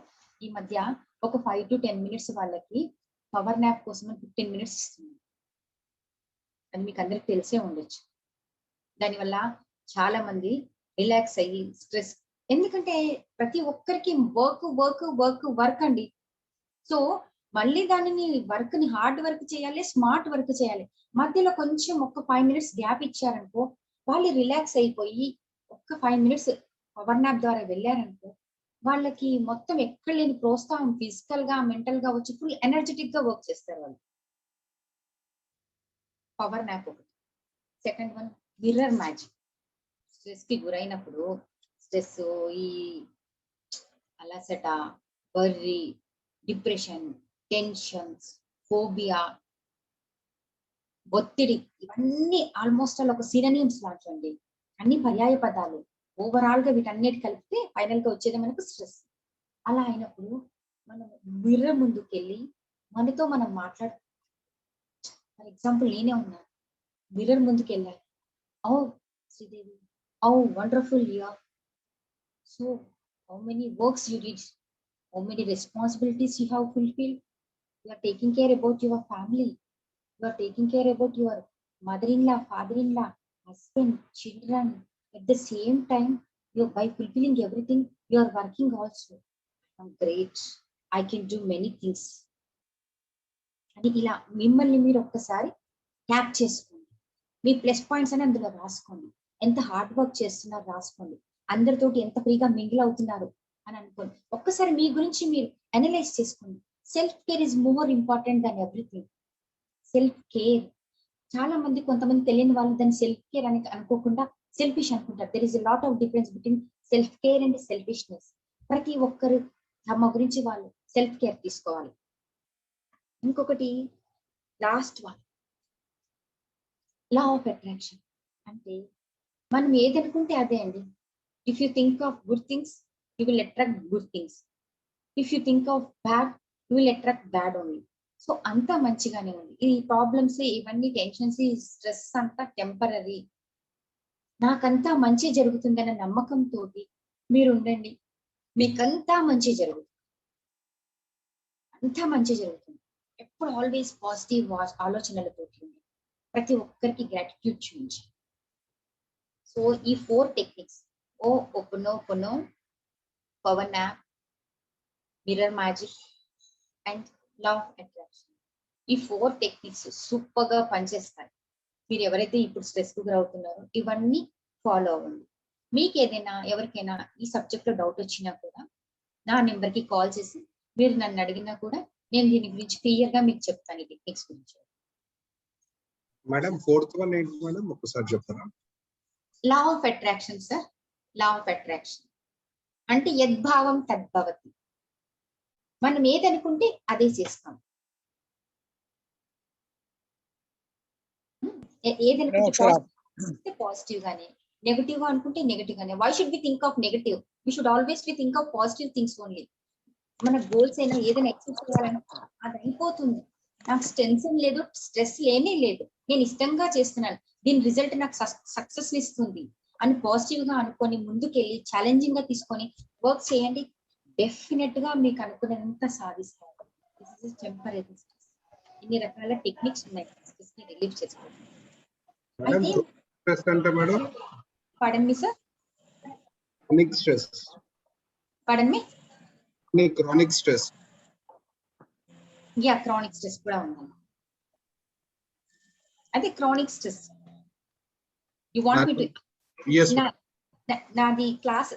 S2: ఈ మధ్య ఒక 5 to 10 minutes వాళ్ళకి పవర్ నాప్ కోసం 15 minutes ఇస్తుంది. అది మీకు అందరికి తెలిసే ఉండొచ్చు. దానివల్ల చాలా మంది రిలాక్స్ అయ్యి స్ట్రెస్, ఎందుకంటే ప్రతి ఒక్కరికి వర్క్ వర్క్ వర్క్ వర్క్ అండి. సో మళ్ళీ దానిని వర్క్ ని హార్డ్ వర్క్ చేయాలి, స్మార్ట్ వర్క్ చేయాలి. మధ్యలో కొంచెం ఒక 5 మినిట్స్ గ్యాప్ ఇచ్చారనుకో, వాళ్ళు రిలాక్స్ అయిపోయి ఒక్క 5 మినిట్స్ పవర్ నాప్ ద్వారా వెళ్ళారనుకో, వాళ్ళకి మొత్తం ఎక్కడ లేని ప్రోత్సాహం ఫిజికల్ గా మెంటల్ గా వచ్చి ఫుల్ ఎనర్జెటిక్ గా వర్క్ చేస్తారు వాళ్ళు. పవర్ నాప్ ఒకటి. Second one mirror magic. Stress కి గురైనప్పుడు స్ట్రెస్, ఈ అలసట, వర్రీ, డిప్రెషన్, టెన్షన్స్, ఫోబియా, ఒత్తిడి, ఇవన్నీ ఆల్మోస్ట్ ఆల్ ఒక సినోనిమ్స్ లాంటివండి. అన్ని పర్యాయ పదాలు. ఓవరాల్ గా వీటన్నిటి కలిపితే ఫైనల్ గా వచ్చేది మనకు స్ట్రెస్. అలా అయినప్పుడు మనం మిర్రర్ ముందుకెళ్ళి మనతో మనం మాట్లాడు. ఫర్ ఎగ్జాంపుల్ నేనే ఉన్నాను, మిర్రర్ ముందుకు వెళ్ళాలి. Oh Sridevi, oh wonderful you are. So how many works you did, how many responsibilities you have fulfilled. You are taking care about your family, you are taking care about your mother-in-law, father-in-law, husband, children. At the same time, you, by fulfilling everything, you are working also. I'm great, I can do many things. అని ఇలా మిమ్మల్ని మీరు ఒక్కసారి tap చేసుకోండి. మీ plus points అని అందులో రాసుకోండి. ఎంత హార్డ్ వర్క్ చేస్తున్నారు రాసుకోండి. అందరితోటి ఎంత ఫ్రీగా మింగిల్ అవుతున్నారు అని అనుకోండి. ఒక్కసారి మీ గురించి మీరు అనలైజ్ చేసుకోండి. Self care is more important than everything. Self care చాలా మంది, కొంతమంది తెలియని వాళ్ళు దాన్ని సెల్ఫ్ కేర్ అని అనుకోకుండా సెల్ఫిష్ అనుకుంటారు. There is a lot of difference between self care and selfishness. ప్రతి ఒక్కరు తమ గురించి వాళ్ళు సెల్ఫ్ కేర్ తీసుకోవాలి. ఇంకొకటి last one, law of attraction. అంటే మనం ఏదనుకుంటే అదే అండి. If you think of good things, you will attract good things. If you think of bad, you will attract bad only. So అంతా మంచిగానే ఉంది. ఈ ప్రాబ్లమ్స్, ఇవన్నీ టెన్షన్స్, ఈ స్ట్రెస్ అంతా టెంపరరీ. నాకంతా మంచి జరుగుతుందన్న నమ్మకంతో మీరు ఉండండి. మీకంతా మంచి జరుగుతుంది, అంతా మంచి జరుగుతుంది. ఎప్పుడు ఆల్వేస్ పాజిటివ్ ఆలోచనలతో ప్రతి ఒక్కరికి గ్రాటిట్యూడ్ చూపించి. సో ఈ 4 టెక్నిక్స్, ఓపెనో, power nap, mirror magic and law of attraction, ఈ 4 టెక్నిక్స్ సూపర్ గా పనిచేస్తాయి. మీరు ఎవరైతే ఇప్పుడు స్ట్రెస్ కు గురవుతున్నారో ఇవన్నీ ఫాలో అవ్వండి. మీకు ఏదైనా ఎవరికైనా ఈ సబ్జెక్ట్ లో డౌట్ వచ్చినా కూడా నా నెంబర్ కి కాల్ చేసి మీరు నన్ను అడిగినా కూడా నేను దీని గురించి క్లియర్ గా మీకు చెప్తాను, ఈ టెక్నిక్స్ గురించి.
S3: మేడం 4th వన్ ఏంటి మేడం, ఒక్కసారి చెప్తారా?
S2: లా of attraction sir. Law of attraction అంటే యద్భావం తద్భవతి. మనం ఏదనుకుంటే అదే చేస్తాం. ఏదనుకుంటే పాజిటివ్ గానే, నెగటివ్ గా అనుకుంటే నెగటివ్ గానే. Why should we think of negative? We should always we think of positive things only. మన గోల్స్ అయినా ఏదైనా అచీవ్ చేయాలంటే అది అయిపోతుంది. నాకు టెన్షన్ లేదు, స్ట్రెస్ లేనే లేదు, నేను ఇష్టంగా చేస్తున్నాను, దీని రిజల్ట్ నాకు సక్సెస్ ఇస్తుంది అని పాజిటివ్ గా అనుకొని ముందుకెళ్ళి ఛాలెంజింగ్ గా తీసుకొని వర్క్ చేయండి. డెఫినెట్ గా మీకు అనుకున్నంత సాధిస్తారు. This is temporary stress. ఇన్ని రకాల టెక్నిక్స్ ఉన్నాయి స్ట్రెస్ ని రిలీవ్ చేసుకోవడానికి. అయితే
S3: స్ట్రెస్ అంటే madam,
S2: pardon me sir,
S3: chronic stress,
S2: pardon me
S3: chronic stress,
S2: yeah chronic stress కూడా ఉంది. అదే chronic stress. You want me to నాది క్లాస్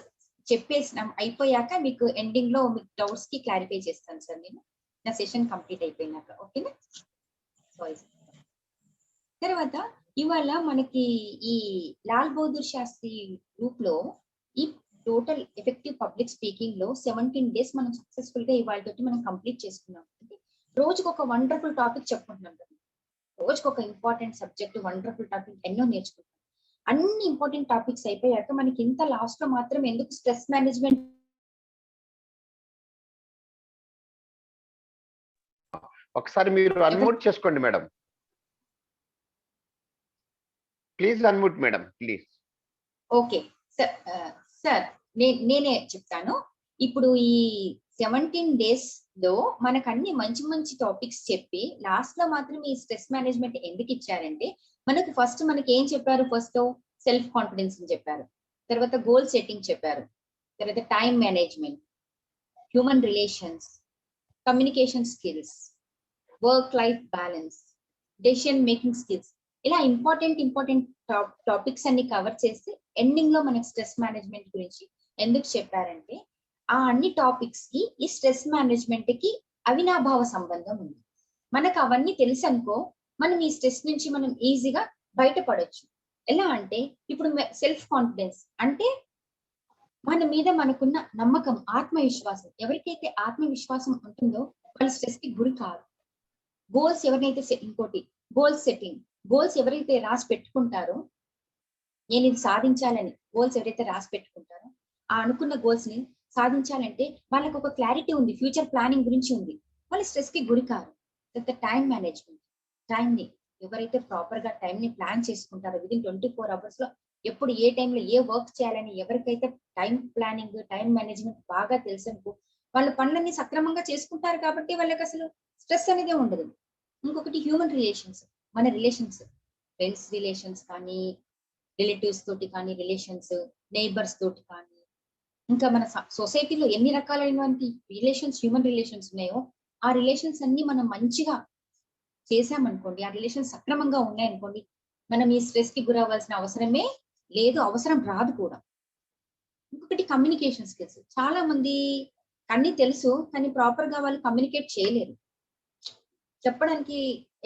S2: చెప్పేసిన అయిపోయాక మీకు ఎండింగ్ లో మీకు డౌట్స్ కి క్లారిఫై చేస్తాను సార్ నేను, నా సెషన్ కంప్లీట్ అయిపోయినాక. ఓకేనా? తర్వాత ఇవాళ మనకి ఈ లాల్ బహదూర్ శాస్త్రి గ్రూప్ లో ఈ టోటల్ ఎఫెక్టివ్ పబ్లిక్ స్పీకింగ్ లో 17 డేస్ మనం సక్సెస్ఫుల్ గా ఇవాళ తోటి మనం కంప్లీట్ చేసుకున్నాం. అంటే రోజుకు ఒక వండర్ఫుల్ టాపిక్ చెప్పుకుంటున్నాం కదా, రోజుకు ఒక ఇంపార్టెంట్ సబ్జెక్ట్, వండర్ఫుల్ టాపిక్ ఎన్నో నేర్చుకుంటాం. అన్ని ఇంపార్టెంట్ టాపిక్స్ అయిపోయాక మనకి ఇంత లాస్ట్ లో మాత్రం ఎందుకు స్ట్రెస్ మేనేజ్మెంట్.
S1: ఒకసారి మీరు అన్మ్యూట్ చేసుకోండి madam, please unmute madam please.
S2: Okay sir, నేనే చెప్తాను. ఇప్పుడు ఈ 17 డేస్ లో మనకు అన్ని మంచి మంచి టాపిక్స్ చెప్పి లాస్ట్ లో మాత్రం ఈ స్ట్రెస్ మేనేజ్మెంట్ ఎందుకు ఇచ్చారంటే, మనకి ఫస్ట్ మనకి ఏం చెప్పారు, ఫస్ట్ సెల్ఫ్ కాన్ఫిడెన్స్ అని చెప్పారు, తర్వాత గోల్ సెట్టింగ్ చెప్పారు, తర్వాత time management, human relations, communication skills, work life balance, decision making skills, ఇలా ఇంపార్టెంట్ టాపిక్స్ అన్ని కవర్ చేసి ఎండింగ్ లో మనకి స్ట్రెస్ మేనేజ్మెంట్ గురించి ఎందుకు చెప్పారంటే ఆ అన్ని టాపిక్స్ కి ఈ స్ట్రెస్ మేనేజ్మెంట్ కి అవినాభావ సంబంధం ఉంది. మనకు అవన్నీ తెలుసు అనుకో, మనం ఈ స్ట్రెస్ నుంచి మనం ఈజీగా బయటపడొచ్చు. ఎలా అంటే ఇప్పుడు సెల్ఫ్ కాన్ఫిడెన్స్ అంటే మన మీద మనకున్న నమ్మకం, ఆత్మవిశ్వాసం. ఎవరికైతే ఆత్మవిశ్వాసం ఉంటుందో వాళ్ళు స్ట్రెస్ కి గురి కాదు. గోల్స్ ఎవరినైతే ఇంకోటి గోల్ సెట్టింగ్, గోల్స్ ఎవరైతే రాసి పెట్టుకుంటారో, నేను ఇది సాధించాలని గోల్స్ ఎవరైతే రాసి పెట్టుకుంటారో ఆ అనుకున్న గోల్స్ ని సాధించాలంటే వాళ్ళకి ఒక క్లారిటీ ఉంది, ఫ్యూచర్ ప్లానింగ్ గురించి ఉంది, వాళ్ళు స్ట్రెస్ కి గురి కారు. టైం మేనేజ్మెంట్, టైం ని ఎవరైతే ప్రాపర్ గా టైం ని ప్లాన్ చేసుకుంటారో విదిన్ 24 hours లో ఎప్పుడు ఏ టైంలో ఏ వర్క్ చేయాలని ఎవరికైతే టైం ప్లానింగ్ టైం మేనేజ్మెంట్ బాగా తెలుసనుకో వాళ్ళ పనులన్నీ సక్రమంగా చేసుకుంటారు కాబట్టి వాళ్ళకి అసలు స్ట్రెస్ అనేది ఉండదు. ఇంకొకటి హ్యూమన్ రిలేషన్స్, మన రిలేషన్స్, ఫ్రెండ్స్ రిలేషన్స్ కానీ, రిలేటివ్స్ తోటి కానీ రిలేషన్స్, నైబర్స్ తోటి కానీ, ఇంకా మన సొసైటీలో ఎన్ని రకాలైనటువంటి రిలేషన్స్, హ్యూమన్ రిలేషన్స్ ఉన్నాయో ఆ రిలేషన్స్ అన్ని మనం మంచిగా చేసామనుకోండి, ఆ రిలేషన్స్ సక్రమంగా ఉన్నాయనుకోండి, మనం ఈ స్ట్రెస్ కి గురవ్వాల్సిన అవసరమే లేదు, అవసరం రాదు కూడా. ఇంకొకటి కమ్యూనికేషన్ స్కిల్స్. చాలా మంది అన్ని తెలుసు కానీ ప్రాపర్ గా వాళ్ళు కమ్యూనికేట్ చేయలేరు. చెప్పడానికి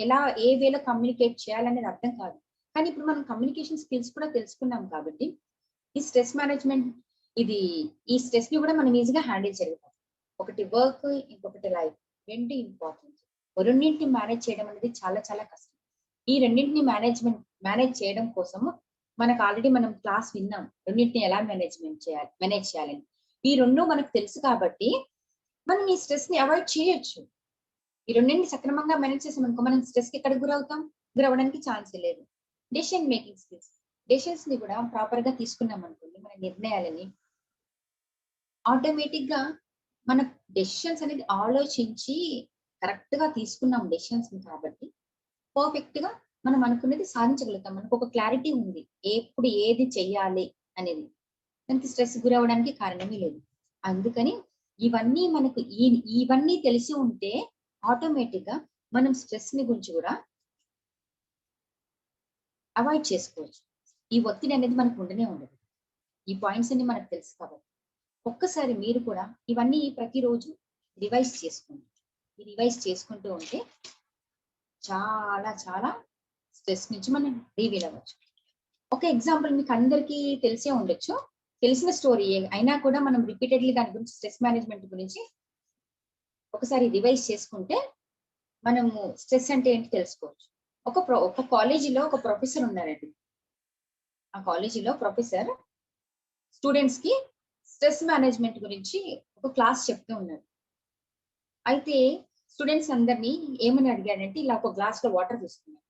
S2: ఎలా ఏ వేలో కమ్యూనికేట్ చేయాలనేది అర్థం కాదు. కానీ ఇప్పుడు మనం కమ్యూనికేషన్ స్కిల్స్ కూడా తెలుసుకున్నాం కాబట్టి ఈ స్ట్రెస్ మేనేజ్మెంట్ ఈ స్ట్రెస్ ని కూడా మనం ఈజీగా హ్యాండిల్ చేయగలుగుతాం. ఒకటి వర్క్, ఇంకొకటి లైఫ్, రెండు ఇంపార్టెంట్. రెండింటిని మేనేజ్ చేయడం అనేది చాలా చాలా కష్టం. ఈ రెండింటిని మేనేజ్ చేయడం కోసము మనకు ఆల్రెడీ మనం క్లాస్ విన్నాం, రెండింటిని ఎలా మేనేజ్ చేయాలని. ఈ రెండు మనకు తెలుసు కాబట్టి మనం ఈ స్ట్రెస్ ని అవాయిడ్ చేయొచ్చు. ఈ రెండింటిని సక్రమంగా మేనేజ్ చేసామనుకో మనం స్ట్రెస్ కి ఎక్కడ గురవడానికి ఛాన్స్ లేదు. డెసిషన్ మేకింగ్ స్కిల్స్, డెసిషన్స్ ని కూడా ప్రాపర్ గా తీసుకున్నాం అనుకోండి, మన నిర్ణయాలని ఆటోమేటిక్ గా మన డెసిషన్స్ అనేది ఆలోచించి కరెక్ట్ గా తీసుకున్నాం డెసిషన్స్ ని కాబట్టి పర్ఫెక్ట్ గా మనం అనుకున్నది సాధించగలుగుతాం. మనకు ఒక క్లారిటీ ఉంది ఎప్పుడు ఏది చెయ్యాలి అనేది, దానికి స్ట్రెస్ గురవడానికి కారణమే లేదు. అందుకని ఇవన్నీ తెలిసి ఉంటే ఆటోమేటిక్ గా మనం స్ట్రెస్ ని గురించి కూడా అవాయిడ్ చేసుకోవచ్చు. ఈ ఒత్తిడి అనేది మనకు ఉండనే ఉండదు. ఈ పాయింట్స్ అన్ని మనకు తెలుసు కాబట్టి ఒక్కసారి మీరు కూడా ఇవన్నీ ప్రతిరోజు రివైజ్ చేసుకోండి. ఈ రివైజ్ చేసుకుంటూ ఉంటే చాలా చాలా స్ట్రెస్ నుంచి మనం రీవీల్ అవ్వచ్చు. ఒక ఎగ్జాంపుల్ మీకు అందరికీ తెలిసే ఉండొచ్చు, తెలిసిన స్టోరీ అయినా కూడా మనం రిపీటెడ్లీ దాని గురించి స్ట్రెస్ మేనేజ్మెంట్ గురించి ఒకసారి రివైజ్ చేసుకుంటే మనము స్ట్రెస్ అంటే ఏంటి తెలుసుకోవచ్చు. ఒక కాలేజీలో ఒక ప్రొఫెసర్ ఉన్నారండి. ఆ కాలేజీలో ప్రొఫెసర్ స్టూడెంట్స్ కి స్ట్రెస్ మేనేజ్మెంట్ గురించి ఒక క్లాస్ చెప్తూ ఉన్నారు. అయితే స్టూడెంట్స్ అందరినీ ఏమని అడిగాడంటే ఇలా ఒక గ్లాస్ లో వాటర్ తీసుకొని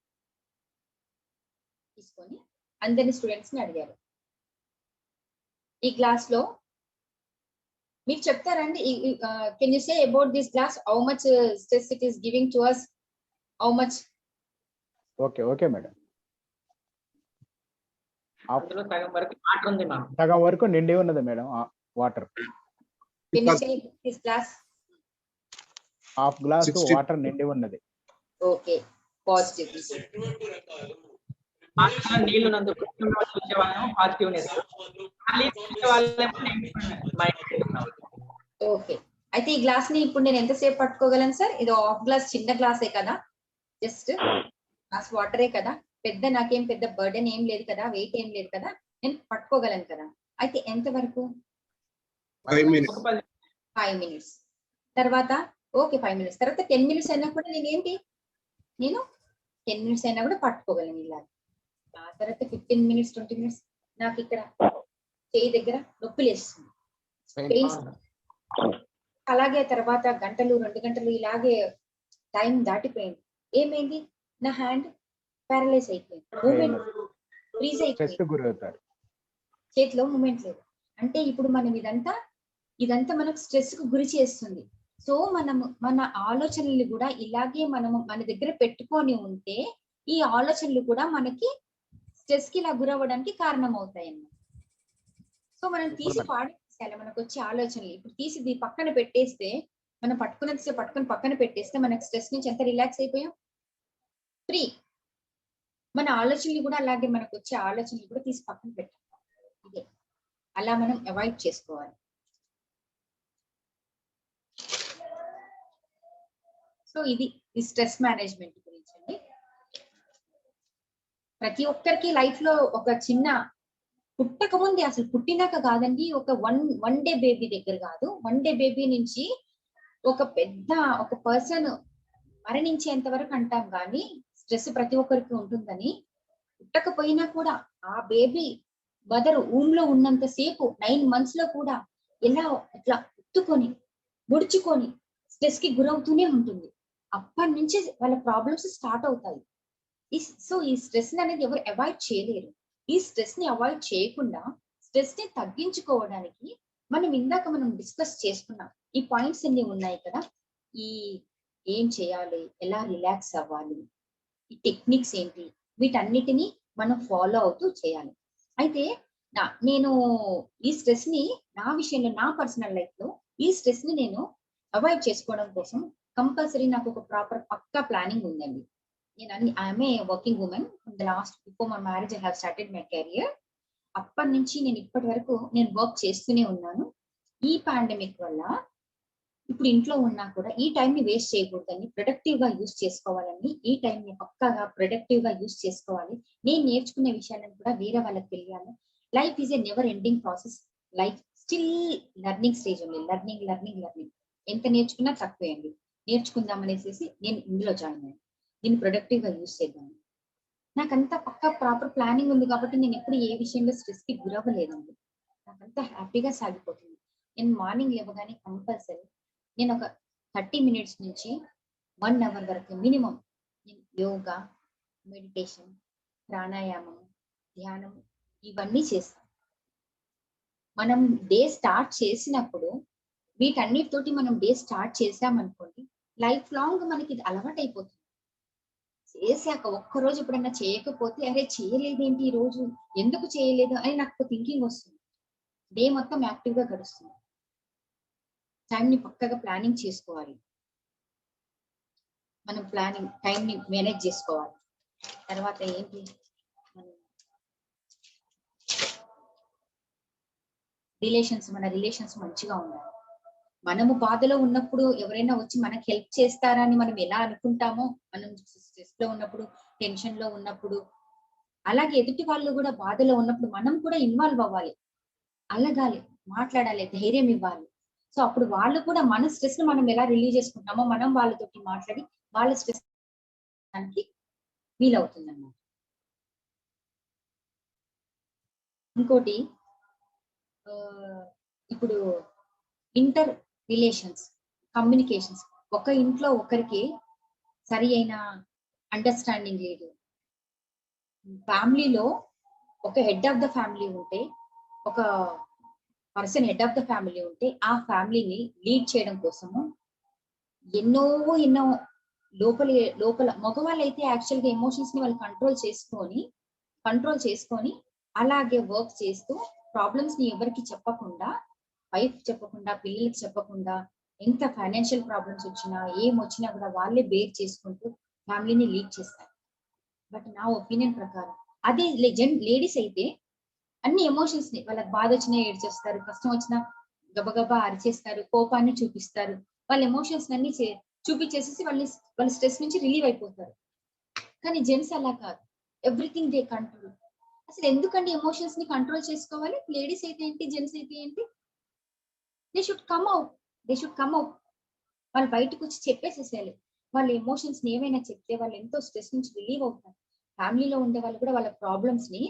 S2: అందరినీ స్టూడెంట్స్ ని అడిగారు, ఈ గ్లాస్ లో మీరు చెప్తారండి, can you say about this glass how much stress it is giving to us, how much?
S4: Okay madam.
S5: అందులో సగం వరకు వాటర్ ఉంది మ్యామ్.
S4: సగం వరకు నిండి ఉన్నది madam water.
S2: Can you say this glass
S4: half glass water నిండి ఉన్నది.
S2: Okay, positive.
S5: నీళ్లు నందుకు చూసే వాళ్ళేమో పాజిటివ్నెస్,
S2: ఓకే. అయితే ఈ గ్లాస్ ని ఇప్పుడు నేను ఎంతసేపు పట్టుకోగలను సార్? ఇది హాఫ్ గ్లాస్, చిన్న గ్లాసే కదా, జస్ట్ గ్లాస్ వాటరే కదా, నాకేం పెద్ద బర్డెన్ ఏం లేదు కదా, వెయిట్ ఏం లేదు కదా, నేను పట్టుకోగలను కదా. అయితే ఎంత వరకు?
S3: 5 minutes.
S2: 5 minutes తర్వాత ఓకే, 5 minutes తర్వాత 10 minutes అయినా కూడా నేను 10 minutes అయినా కూడా పట్టుకోగలను ఇలా. ఆ తర్వాత 15 minutes 20 minutes నాకు ఇక్కడ చేయి దగ్గర నొప్పి లేస్తుంది, పెయిన్స్. అలాగే తర్వాత గంటలు 2 గంటలు ఇలాగే టైం దాటిపోయింది. ఏమైంది? నా హ్యాండ్ ప్యారలైజ్ అయిపోయింది, మూమెంట్ ఫ్రీజ్ అయిపోయింది, చేతిలో మూమెంట్ లేదు. అంటే ఇప్పుడు మనం ఇదంతా మనకు స్ట్రెస్ కు గురి చేస్తుంది. సో మన ఆలోచనలు కూడా ఇలాగే మనము మన దగ్గర పెట్టుకొని ఉంటే ఈ ఆలోచనలు కూడా మనకి స్ట్రెస్ కి ఇలా గురవ్వడానికి కారణం అవుతాయి అన్నమాట. సో మనం తీసి పాడేసేయాలి మనకు వచ్చే ఆలోచనలు. ఇప్పుడు తీసి ఇది పక్కన పెట్టేస్తే, మనం పట్టుకున్నది పట్టుకుని పక్కన పెట్టేస్తే మనకి స్ట్రెస్ నుంచి ఎంత రిలాక్స్ అయిపోయాం, ఫ్రీ. మన ఆలోచనలు కూడా అలాగే, మనకు వచ్చే ఆలోచనలు కూడా తీసి పక్కన పెట్టాలి. ఇదే అలా మనం అవాయిడ్ చేసుకోవాలి. సో ఇది ఈ స్ట్రెస్ మేనేజ్మెంట్ గురించి అండి. ప్రతి ఒక్కరికి లైఫ్ లో ఒక చిన్న పుట్టక ముందే, అసలు పుట్టినాక కాదండి, ఒక వన్ డే బేబీ దగ్గర కాదు, వన్ డే బేబీ నుంచి ఒక పెద్ద ఒక పర్సన్ మరణించేంత వరకు అంటాం కానీ స్ట్రెస్ ప్రతి ఒక్కరికి ఉంటుందని. పుట్టకపోయినా కూడా ఆ బేబీ మదర్ ఊమ్ లో ఉన్నంత సేపు 9 months లో కూడా ఎలా ఇట్లా ఉత్తుకొని ముడుచుకొని స్ట్రెస్ కి గురవుతూనే ఉంటుంది. అప్పటి నుంచి వాళ్ళ ప్రాబ్లమ్స్ స్టార్ట్ అవుతాయి. సో ఈ స్ట్రెస్ అనేది ఎవరు అవాయిడ్ చేయలేరు. ఈ స్ట్రెస్ ని అవాయిడ్ చేయకుండా స్ట్రెస్ ని తగ్గించుకోవడానికి మనం డిస్కస్ చేసుకున్నాం. ఈ పాయింట్స్ అన్ని ఉన్నాయి కదా, ఈ ఏం చేయాలి, ఎలా రిలాక్స్ అవ్వాలి, ఈ టెక్నిక్స్ ఏంటి, వీటన్నిటిని మనం ఫాలో అవుతూ చేయాలి. అయితే నేను ఈ స్ట్రెస్ ని నా విషయంలో, నా పర్సనల్ లైఫ్ లో ఈ స్ట్రెస్ ని నేను అవాయిడ్ చేసుకోవడం కోసం కంపల్సరీ నాకు ఒక ప్రాపర్ పక్కా ప్లానింగ్ ఉందండి. నేను I'm a working women. Before my marriage I have started my career. అప్పటి నుంచి నేను ఇప్పటి వరకు నేను వర్క్ చేస్తూనే ఉన్నాను. ఈ పాండమిక్ వల్ల ఇప్పుడు ఇంట్లో ఉన్నా కూడా ఈ టైం ని వేస్ట్ చేయకూడదని, ప్రొడక్టివ్ గా యూజ్ చేసుకోవాలని, ఈ టైం ని పక్కాగా ప్రొడక్టివ్ గా యూజ్ చేసుకోవాలి. నేను నేర్చుకునే విషయాలను కూడా వేరే వాళ్ళకి తెలియాలి. Life is a never ending process. Life still learning stage ఉంది. లెర్నింగ్. ఎంత నేర్చుకున్నా తక్కువే అండి. నేర్చుకుందాం అనేసి నేను ఇందులో జాయిన్ అయ్యాను. దీన్ని ప్రొడక్టివ్ గా యూజ్ చేద్దాం. నాకంతా పక్కా ప్రాపర్ ప్లానింగ్ ఉంది కాబట్టి నేను ఎప్పుడు ఏ విషయంలో స్ట్రెస్ కి గురవ్వలేదండి. నాకంతా హ్యాపీగా సాగిపోతుంది. నేను మార్నింగ్ లేవగానే కంపల్సరీ నేను ఒక 30 minutes నుంచి 1 hour వరకు మినిమం నేను యోగా, మెడిటేషన్, ప్రాణాయామం, ధ్యానం ఇవన్నీ చేస్తాను. మనం డే స్టార్ట్ చేసినప్పుడు వీటన్నిటితోటి మనం డే స్టార్ట్ చేసామనుకోండి, లైఫ్ లాంగ్ మనకి ఇది అలవాటు అయిపోతుంది. చేశాక ఒక్కరోజు ఎప్పుడన్నా చేయకపోతే, అరే చేయలేదేంటి ఈ రోజు, ఎందుకు చేయలేదు అని నాకు థింకింగ్ వస్తుంది. డే మొత్తం యాక్టివ్ గా గడుస్తుంది. టైం ని పక్కగా ప్లానింగ్ చేసుకోవాలి. మనం టైం ని మేనేజ్ చేసుకోవాలి. తర్వాత ఏంటి, మన రిలేషన్స్ మంచిగా ఉండాలి. మనము బాధలో ఉన్నప్పుడు ఎవరైనా వచ్చి మనకి హెల్ప్ చేస్తారని మనం ఎలా అనుకుంటామో, మనం స్ట్రెస్ లో ఉన్నప్పుడు, టెన్షన్ లో ఉన్నప్పుడు, అలాగే ఎదుటి వాళ్ళు కూడా బాధలో ఉన్నప్పుడు మనం కూడా ఇన్వాల్వ్ అవ్వాలి, అలగాలి, మాట్లాడాలి, ధైర్యం ఇవ్వాలి. సో అప్పుడు వాళ్ళు కూడా మన స్ట్రెస్ ని మనం ఎలా రిలీవ్ చేసుకుంటామో మనం వాళ్ళతోటి మాట్లాడి వాళ్ళ స్ట్రెస్ దానికి వీలవుతుంది అన్నమాట. ఇంకోటి, ఇప్పుడు ఇంటర్ రిలేషన్స్, కమ్యూనికేషన్స్, ఒక ఇంట్లో ఒకరికి సరి అయిన అండర్స్టాండింగ్ లేదు. ఫ్యామిలీలో ఒక హెడ్ ఆఫ్ ద ఫ్యామిలీ ఉంటే, ఒక person head of the family ఉంటే, ఆ ఫ్యామిలీని లీడ్ చేయడం కోసము ఎన్నో లోపల మగవాళ్ళు అయితే యాక్చువల్ గా ఎమోషన్స్ ని వాళ్ళు కంట్రోల్ చేసుకొని అలాగే వర్క్ చేస్తూ ప్రాబ్లమ్స్ ని ఎవరికి చెప్పకుండా, వైఫ్ చెప్పకుండా, పిల్లలకి చెప్పకుండా, ఎంత ఫైనాన్షియల్ ప్రాబ్లమ్స్ వచ్చినా ఏం వచ్చినా కూడా వాళ్ళే బేర్ చేసుకుంటూ ఫ్యామిలీని లీడ్ చేస్తారు. బట్ నా ఒపీనియన్ ప్రకారం అదే లేడీస్ అయితే అన్ని ఎమోషన్స్ ని, వాళ్ళకి బాధ వచ్చినా ఏడ్చేస్తారు, కష్టం వచ్చినా గబగబా అరిచేస్తారు, కోపాన్ని చూపిస్తారు, వాళ్ళ ఎమోషన్స్ అన్ని చూపించేసేసి వాళ్ళ స్ట్రెస్ నుంచి రిలీవ్ అయిపోతారు. కానీ జెంట్స్ అలా కాదు, ఎవ్రీథింగ్ దే కంట్రోల్. అసలు ఎందుకండి ఎమోషన్స్ ని కంట్రోల్ చేసుకోవాలి? లేడీస్ అయితే ఏంటి, జెంట్స్ అయితే ఏంటి, దే షుడ్ కమ్ అవుట్. వాళ్ళు బయటకు వచ్చి చెప్పేసేసేయాలి. వాళ్ళ ఎమోషన్స్ ని ఏమైనా చెప్తే వాళ్ళు ఎంతో స్ట్రెస్ నుంచి రిలీవ్ అవుతారు. ఫ్యామిలీలో ఉండే వాళ్ళు కూడా వాళ్ళ ప్రాబ్లమ్స్ ని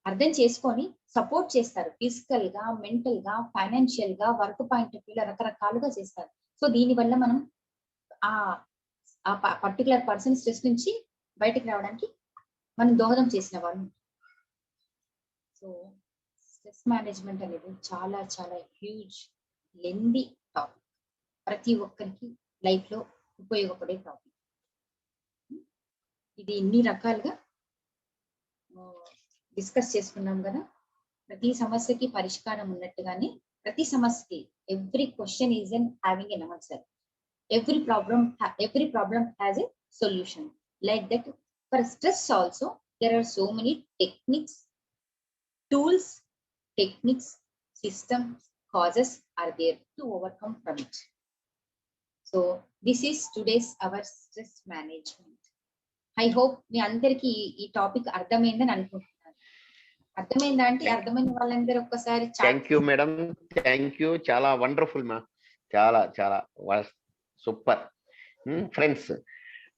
S2: అర్థం చేసుకొని సపోర్ట్ చేస్తారు. ఫిజికల్ గా, మెంటల్ గా, ఫైనాన్షియల్ గా, వర్క్ పాయింట్ ఆఫ్ వ్యూ రకరకాలుగా చేస్తారు. సో దీని వల్ల మనం ఆ పర్టికులర్ పర్సన్ స్ట్రెస్ నుంచి బయటకు రావడానికి మనం దోహదం చేసిన వాళ్ళు. సో స్ట్రెస్ మేనేజ్మెంట్ అనేది చాలా చాలా హ్యూజ్ లెందీ టాపిక్. ప్రతి ఒక్కరికి లైఫ్ లో ఉపయోగపడే టాపిక్. ఇది ఇన్ని రకాలుగా డిస్కస్ చేసుకున్నాం కదా. ప్రతి సమస్యకి పరిష్కారం ఉన్నట్టుగానే ప్రతి సమస్యకి every question is an having an answer. every problem has a solution. Like that, for stress also there are so many techniques, tools, systems, causes are there to overcome from it. So this is today's our stress management. I hope మీ అందరికి ఈ topic అర్థమైందని అనుకుంటున్నాను. అర్థమైందా అంటే అర్థమైన వాళ్ళందరూ ఒక్కసారి
S1: thank you madam, thank you, చాలా వండర్ఫుల్ మా, చాలా చాలా సూపర్. ఫ్రెండ్స్,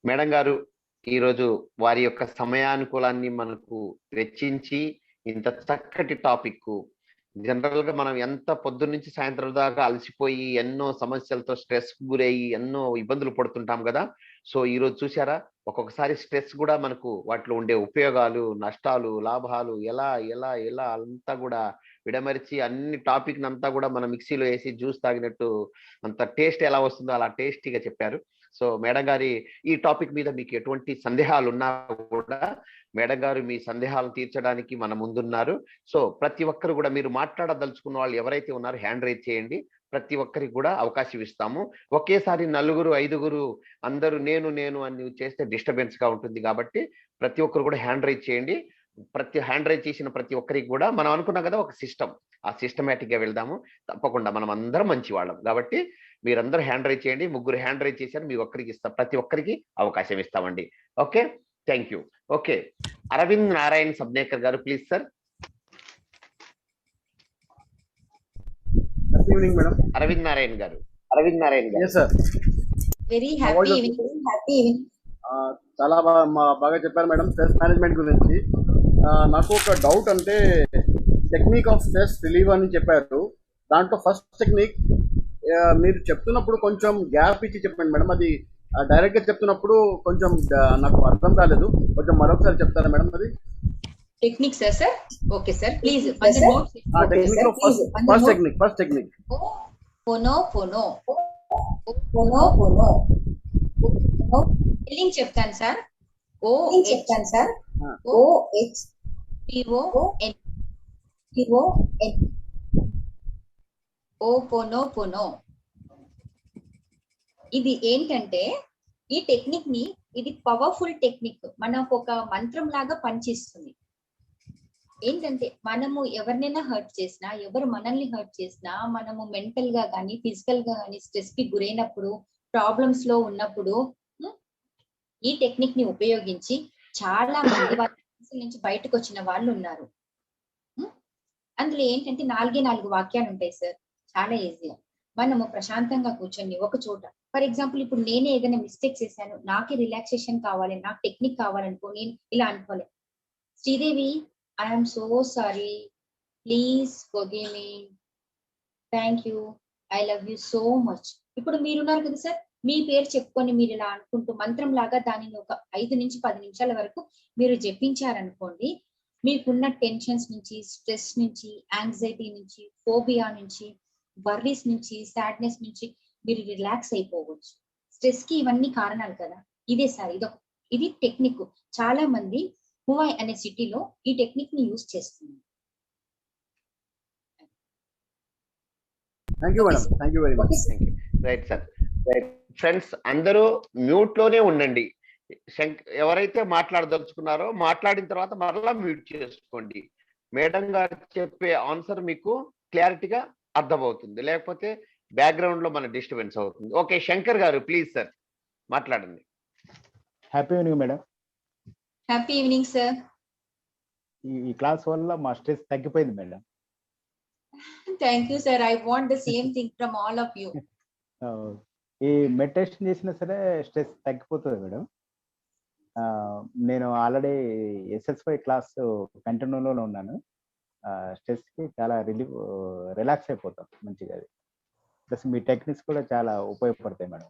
S1: మేడం గారు ఈరోజు వారి యొక్క సమయానుకూలాన్ని మనకు వెచ్చించి ఇంత చక్కటి టాపిక్. జనరల్ గా మనం ఎంత పొద్దున్న నుంచి సాయంత్రం దాకా అలసిపోయి ఎన్నో సమస్యలతో స్ట్రెస్ గురయ్యి ఎన్నో ఇబ్బందులు పడుతుంటాం కదా. సో ఈరోజు చూసారా, ఒక్కొక్కసారి స్ట్రెస్ కూడా మనకు వాటిలో ఉండే ఉపయోగాలు, నష్టాలు, లాభాలు ఎలా ఎలా ఎలా అంతా కూడా విడమరిచి అన్ని టాపిక్ అంతా కూడా మనం మిక్సీలో వేసి జ్యూస్ తాగినట్టు అంత టేస్ట్ ఎలా వస్తుందో అలా టేస్టీగా చెప్పారు. సో మేడం గారి ఈ టాపిక్ మీద మీకు ఎటువంటి సందేహాలు ఉన్నా కూడా మేడం గారు మీ సందేహాలు తీర్చడానికి మన ముందున్నారు. సో ప్రతి ఒక్కరు కూడా మీరు మాట్లాడదలుచుకున్న వాళ్ళు ఎవరైతే ఉన్నారో హ్యాండ్ రైజ్ చేయండి. ప్రతి ఒక్కరికి కూడా అవకాశం ఇస్తాము. ఒకేసారి 4, 5 అందరూ నేను అని చేస్తే డిస్టర్బెన్స్ గా ఉంటుంది కాబట్టి ప్రతి ఒక్కరు కూడా హ్యాండ్ రైజ్ చేయండి. హ్యాండ్ రైజ్ చేసిన ప్రతి ఒక్కరికి కూడా మనం అనుకున్నాం కదా ఒక సిస్టమ్, ఆ సిస్టమేటిక్ గా వెళ్దాము. తప్పకుండా మనం అందరం మంచి వాళ్ళం కాబట్టి మీరందరూ హ్యాండ్ రైజ్ చేయండి. 3 హ్యాండ్ రైజ్ చేశారు, మీ ఒక్కరికి ఇస్తాం, ప్రతి ఒక్కరికి అవకాశం ఇస్తామండి. Okay, thank you. Okay, Aravind Narayan Sabnekar గారు please sir.
S6: Good evening madam.
S1: Aravind Narayan గారు.
S6: yes sir.
S2: Very happy evening.
S6: చాలా బాగా చెప్పారు మేడం స్ట్రెస్ మేనేజ్మెంట్ గురించి. నాకు ఒక డౌట్, అంటే టెక్నిక్ ఆఫ్ స్ట్రెస్ రిలీవ్ అని చెప్పారు. దాంట్లో ఫస్ట్ టెక్నిక్ మీరు చెప్తున్నప్పుడు కొంచెం గ్యాప్ ఇచ్చి చెప్పండి మేడం. అది డైరెక్ట్ గా చెప్తున్నప్పుడు కొంచెం నాకు అర్థం కాలేదు, కొంచెం మరొకసారి చెప్తారా మేడం? అది
S2: technique sir. Okay sir, please.
S6: First technique
S2: ఫోనో స్పెల్లింగ్ చెప్తాను సార్. పోనో. ఇది ఏంటంటే ఈ టెక్నిక్ ని, ఇది పవర్ఫుల్ టెక్నిక్, మనకు ఒక మంత్రం లాగా పనిచేస్తుంది. ఏంటంటే మనము ఎవరినైనా హర్ట్ చేసినా, ఎవరు మనల్ని హర్ట్ చేసినా, మనము మెంటల్ గా కానీ ఫిజికల్ గా కానీ స్ట్రెస్ కి గురైనప్పుడు, ప్రాబ్లమ్స్ లో ఉన్నప్పుడు ఈ టెక్నిక్ ని ఉపయోగించి చాలా మంది వాళ్ళ నుంచి బయటకు వచ్చిన వాళ్ళు ఉన్నారు. అందులో ఏంటంటే 4 వాక్యాలు ఉంటాయి సార్. చాలా ఈజీగా మనము ప్రశాంతంగా కూర్చొని ఒక చోట, ఫర్ ఎగ్జాంపుల్ ఇప్పుడు నేనే ఏదైనా మిస్టేక్ చేశాను, నాకే రిలాక్సేషన్ కావాలి, నాకు టెక్నిక్ కావాలనుకో, నేను ఇలా అనుకోలే, Sridevi I'm so sorry, please forgive me, thank you, I love you so much. ఇప్పుడు మీరున్నారు కదా సార్, మీ పేరు చెప్పుకొని మీరు ఇలా అనుకుంటూ మంత్రం లాగా దానిని ఒక 5 నుంచి 10 నిమిషాల వరకు మీరు జపించారనుకోండి, మీకున్న టెన్షన్స్ నుంచి, స్ట్రెస్ నుంచి, యాంగ్జైటీ నుంచి, ఫోబియా నుంచి, వర్రీస్ నుంచి, సాడ్నెస్ నుంచి మీరు రిలాక్స్ అయిపోవచ్చు. స్ట్రెస్ కి ఇవన్నీ కారణాలు కదా. ఇదే సార్, ఇది టెక్నిక్. చాలా మంది హువాయ్ అనే సిటీలో ఈ టెక్నిక్ ని యూజ్ చేస్తున్నారు.
S6: Thank you madam, thank you very much.
S1: Right sir. Friends అందరూ మ్యూట్ లోనే ఉండండి. ఎవరైతే మాట్లాడదలుచుకున్నారో మాట్లాడిన తర్వాత మరలా మ్యూట్ చేసుకోండి. మేడం గారు చెప్పే ఆన్సర్ మీకు క్లారిటీగా అర్థమవుతుంది, లేకపోతే బ్యాక్గ్రౌండ్ లో మన డిస్టర్బెన్స్ అవుతుంది. ఓకే, శంకర్ గారు ప్లీజ్ సార్ మాట్లాడండి.
S4: Happy evening madam.
S2: Happy evening sir.
S4: ఈ క్లాస్ వల్ల మా స్ట్రెస్ తగ్గిపోయింది madam.
S2: Thank you sir. I want the same thing from all of you.
S4: ఈ మెడిటేషన్ చేసినా సరే స్ట్రెస్ తగ్గిపోతుంది మేడం. నేను ఆల్రెడీ SSY క్లాస్ కంటిన్యూలోనే ఉన్నాను. స్ట్రెస్కి చాలా రిలాక్స్ అయిపోతాం మంచిగా. అది ప్లస్ మీ టెక్నిక్స్ కూడా చాలా ఉపయోగపడతాయి మేడం.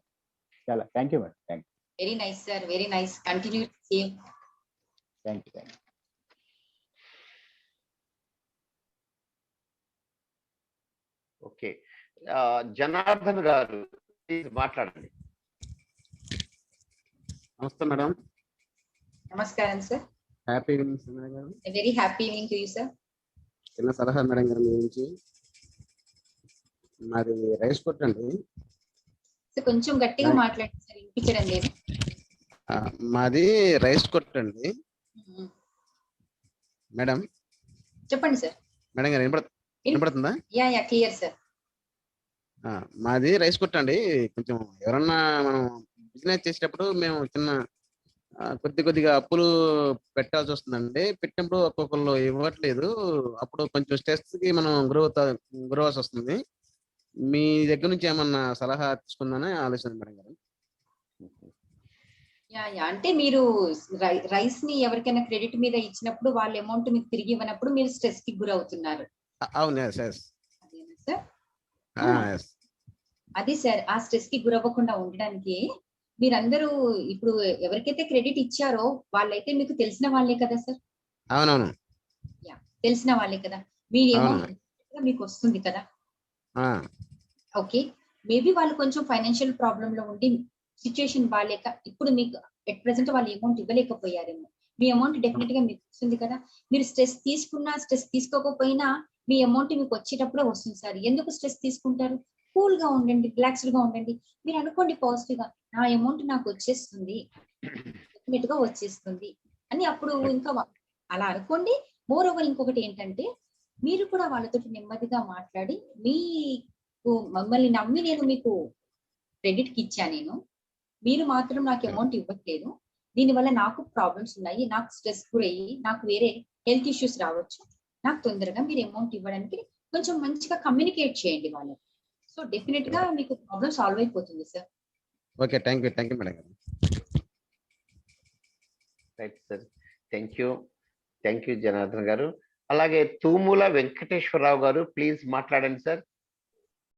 S4: చాలా thank you madam. Thank you.
S2: Very nice sir, very nice. Continue same.
S4: Thank you.
S1: Okay, Janardhan గారు ప్లీజ్ మాట్లాడండి.
S3: నమస్తే మేడం.
S2: నమస్కారం సార్.
S7: హ్యాపీ ఈవినింగ్ మేడం గారు.
S2: Very happy evening to you sir.
S7: చిన్న సలహా మేడం గారు మీ గురించి. మాది రైస్ కొట్టండి.
S2: కొంచెం గట్టిగా మాట్లాడండి సార్, వినిపించడం లేదు.
S7: మాది రైస్ కొట్టండి మేడం.
S2: చెప్పండి సార్.
S7: మేడం గారు వినపడుతుందా?
S2: Yeah yeah clear sir.
S7: మాది రైస్ కొట్టండి. కొంచెం ఎవరన్నా మనం బిజినెస్ చేసేటప్పుడు మేము చిన్న కొద్దిగా అప్పులు పెట్టాల్సి వస్తుందండి. పెట్టినప్పుడు ఒక్కొక్కరు ఇవ్వట్లేదు. అప్పుడు కొంచెం స్ట్రెస్ కి మనం గ్రో అవ్వాల్సి వస్తుంది. మీ దగ్గర నుంచి ఏమన్నా సలహా తీసుకుందానే ఆలోచన మేడం గారు.
S2: యా యా అంటే మీరు రైస్ ని ఎవరికైనా క్రెడిట్ మీద ఇచ్చినప్పుడు వాళ్ళ అమౌంట్ మీకు తిరిగి ఇవ్వనప్పుడు మీరు స్ట్రెస్ కి గురవుతున్నారు.
S7: అవును
S2: సార్.
S7: సార్
S2: అది సార్, ఆ స్ట్రెస్ కి గురవ్వకుండా ఉండడానికి మీరందరూ ఇప్పుడు ఎవరికైతే క్రెడిట్ ఇచ్చారో వాళ్ళైతే మీకు తెలిసిన వాళ్ళే కదా సార్.
S7: అవునవును,
S2: యా తెలిసిన వాళ్ళే కదా. మీ అమౌంట్ మీకు వస్తుంది కదా. ఓకే, మేబీ వాళ్ళు కొంచెం ఫైనాన్షియల్ ప్రాబ్లమ్ లో ఉండి సిచ్యుయేషన్ బాగాలేక ఇప్పుడు మీకు ఎట్ ప్రెసెంట్ వాళ్ళు అమౌంట్ ఇవ్వలేకపోయారేమో. మీ అమౌంట్ డెఫినెట్ గా మీకు వస్తుంది కదా. మీరు స్ట్రెస్ తీసుకున్నా స్ట్రెస్ తీసుకోకపోయినా మీ అమౌంట్ మీకు వచ్చేటప్పుడే వస్తుంది సార్. ఎందుకు స్ట్రెస్ తీసుకుంటారు? కూల్ గా ఉండండి, రిలాక్స్డ్ గా ఉండండి. మీరు అనుకోండి పాజిటివ్ గా, నా అమౌంట్ నాకు వచ్చేస్తుంది, డెఫినెట్ గా వచ్చేస్తుంది అని. అప్పుడు ఇంకా అలా అనుకోండి. మోర్ ఓవర్ ఇంకొకటి ఏంటంటే, మీరు కూడా వాళ్ళతో నెమ్మదిగా మాట్లాడి, మమ్మల్ని నమ్మి నేను మీకు క్రెడిట్ కి ఇచ్చా, మీరు మాత్రం నాకు అమౌంట్ ఇవ్వట్లేదు, దీనివల్ల నాకు ప్రాబ్లమ్స్ ఉన్నాయి, నాకు స్ట్రెస్ గురయ్యి నాకు వేరే హెల్త్ ఇష్యూస్ రావచ్చు, నాకు తొందరగా మీరు అమౌంట్ ఇవ్వడానికి కొంచెం మంచిగా కమ్యూనికేట్ చేయండి వాళ్ళకి. సో డెఫినెట్ గా మీకు ప్రాబ్లమ్ సాల్వ్ అయిపోతుంది sir.
S7: Okay, thank you madam గారు.
S1: Right sir, thank you Janardhan గారు. అలాగే తూముల వెంకటేశ్వరరావు గారు, ప్లీజ్ మాట్లాడండి సార్.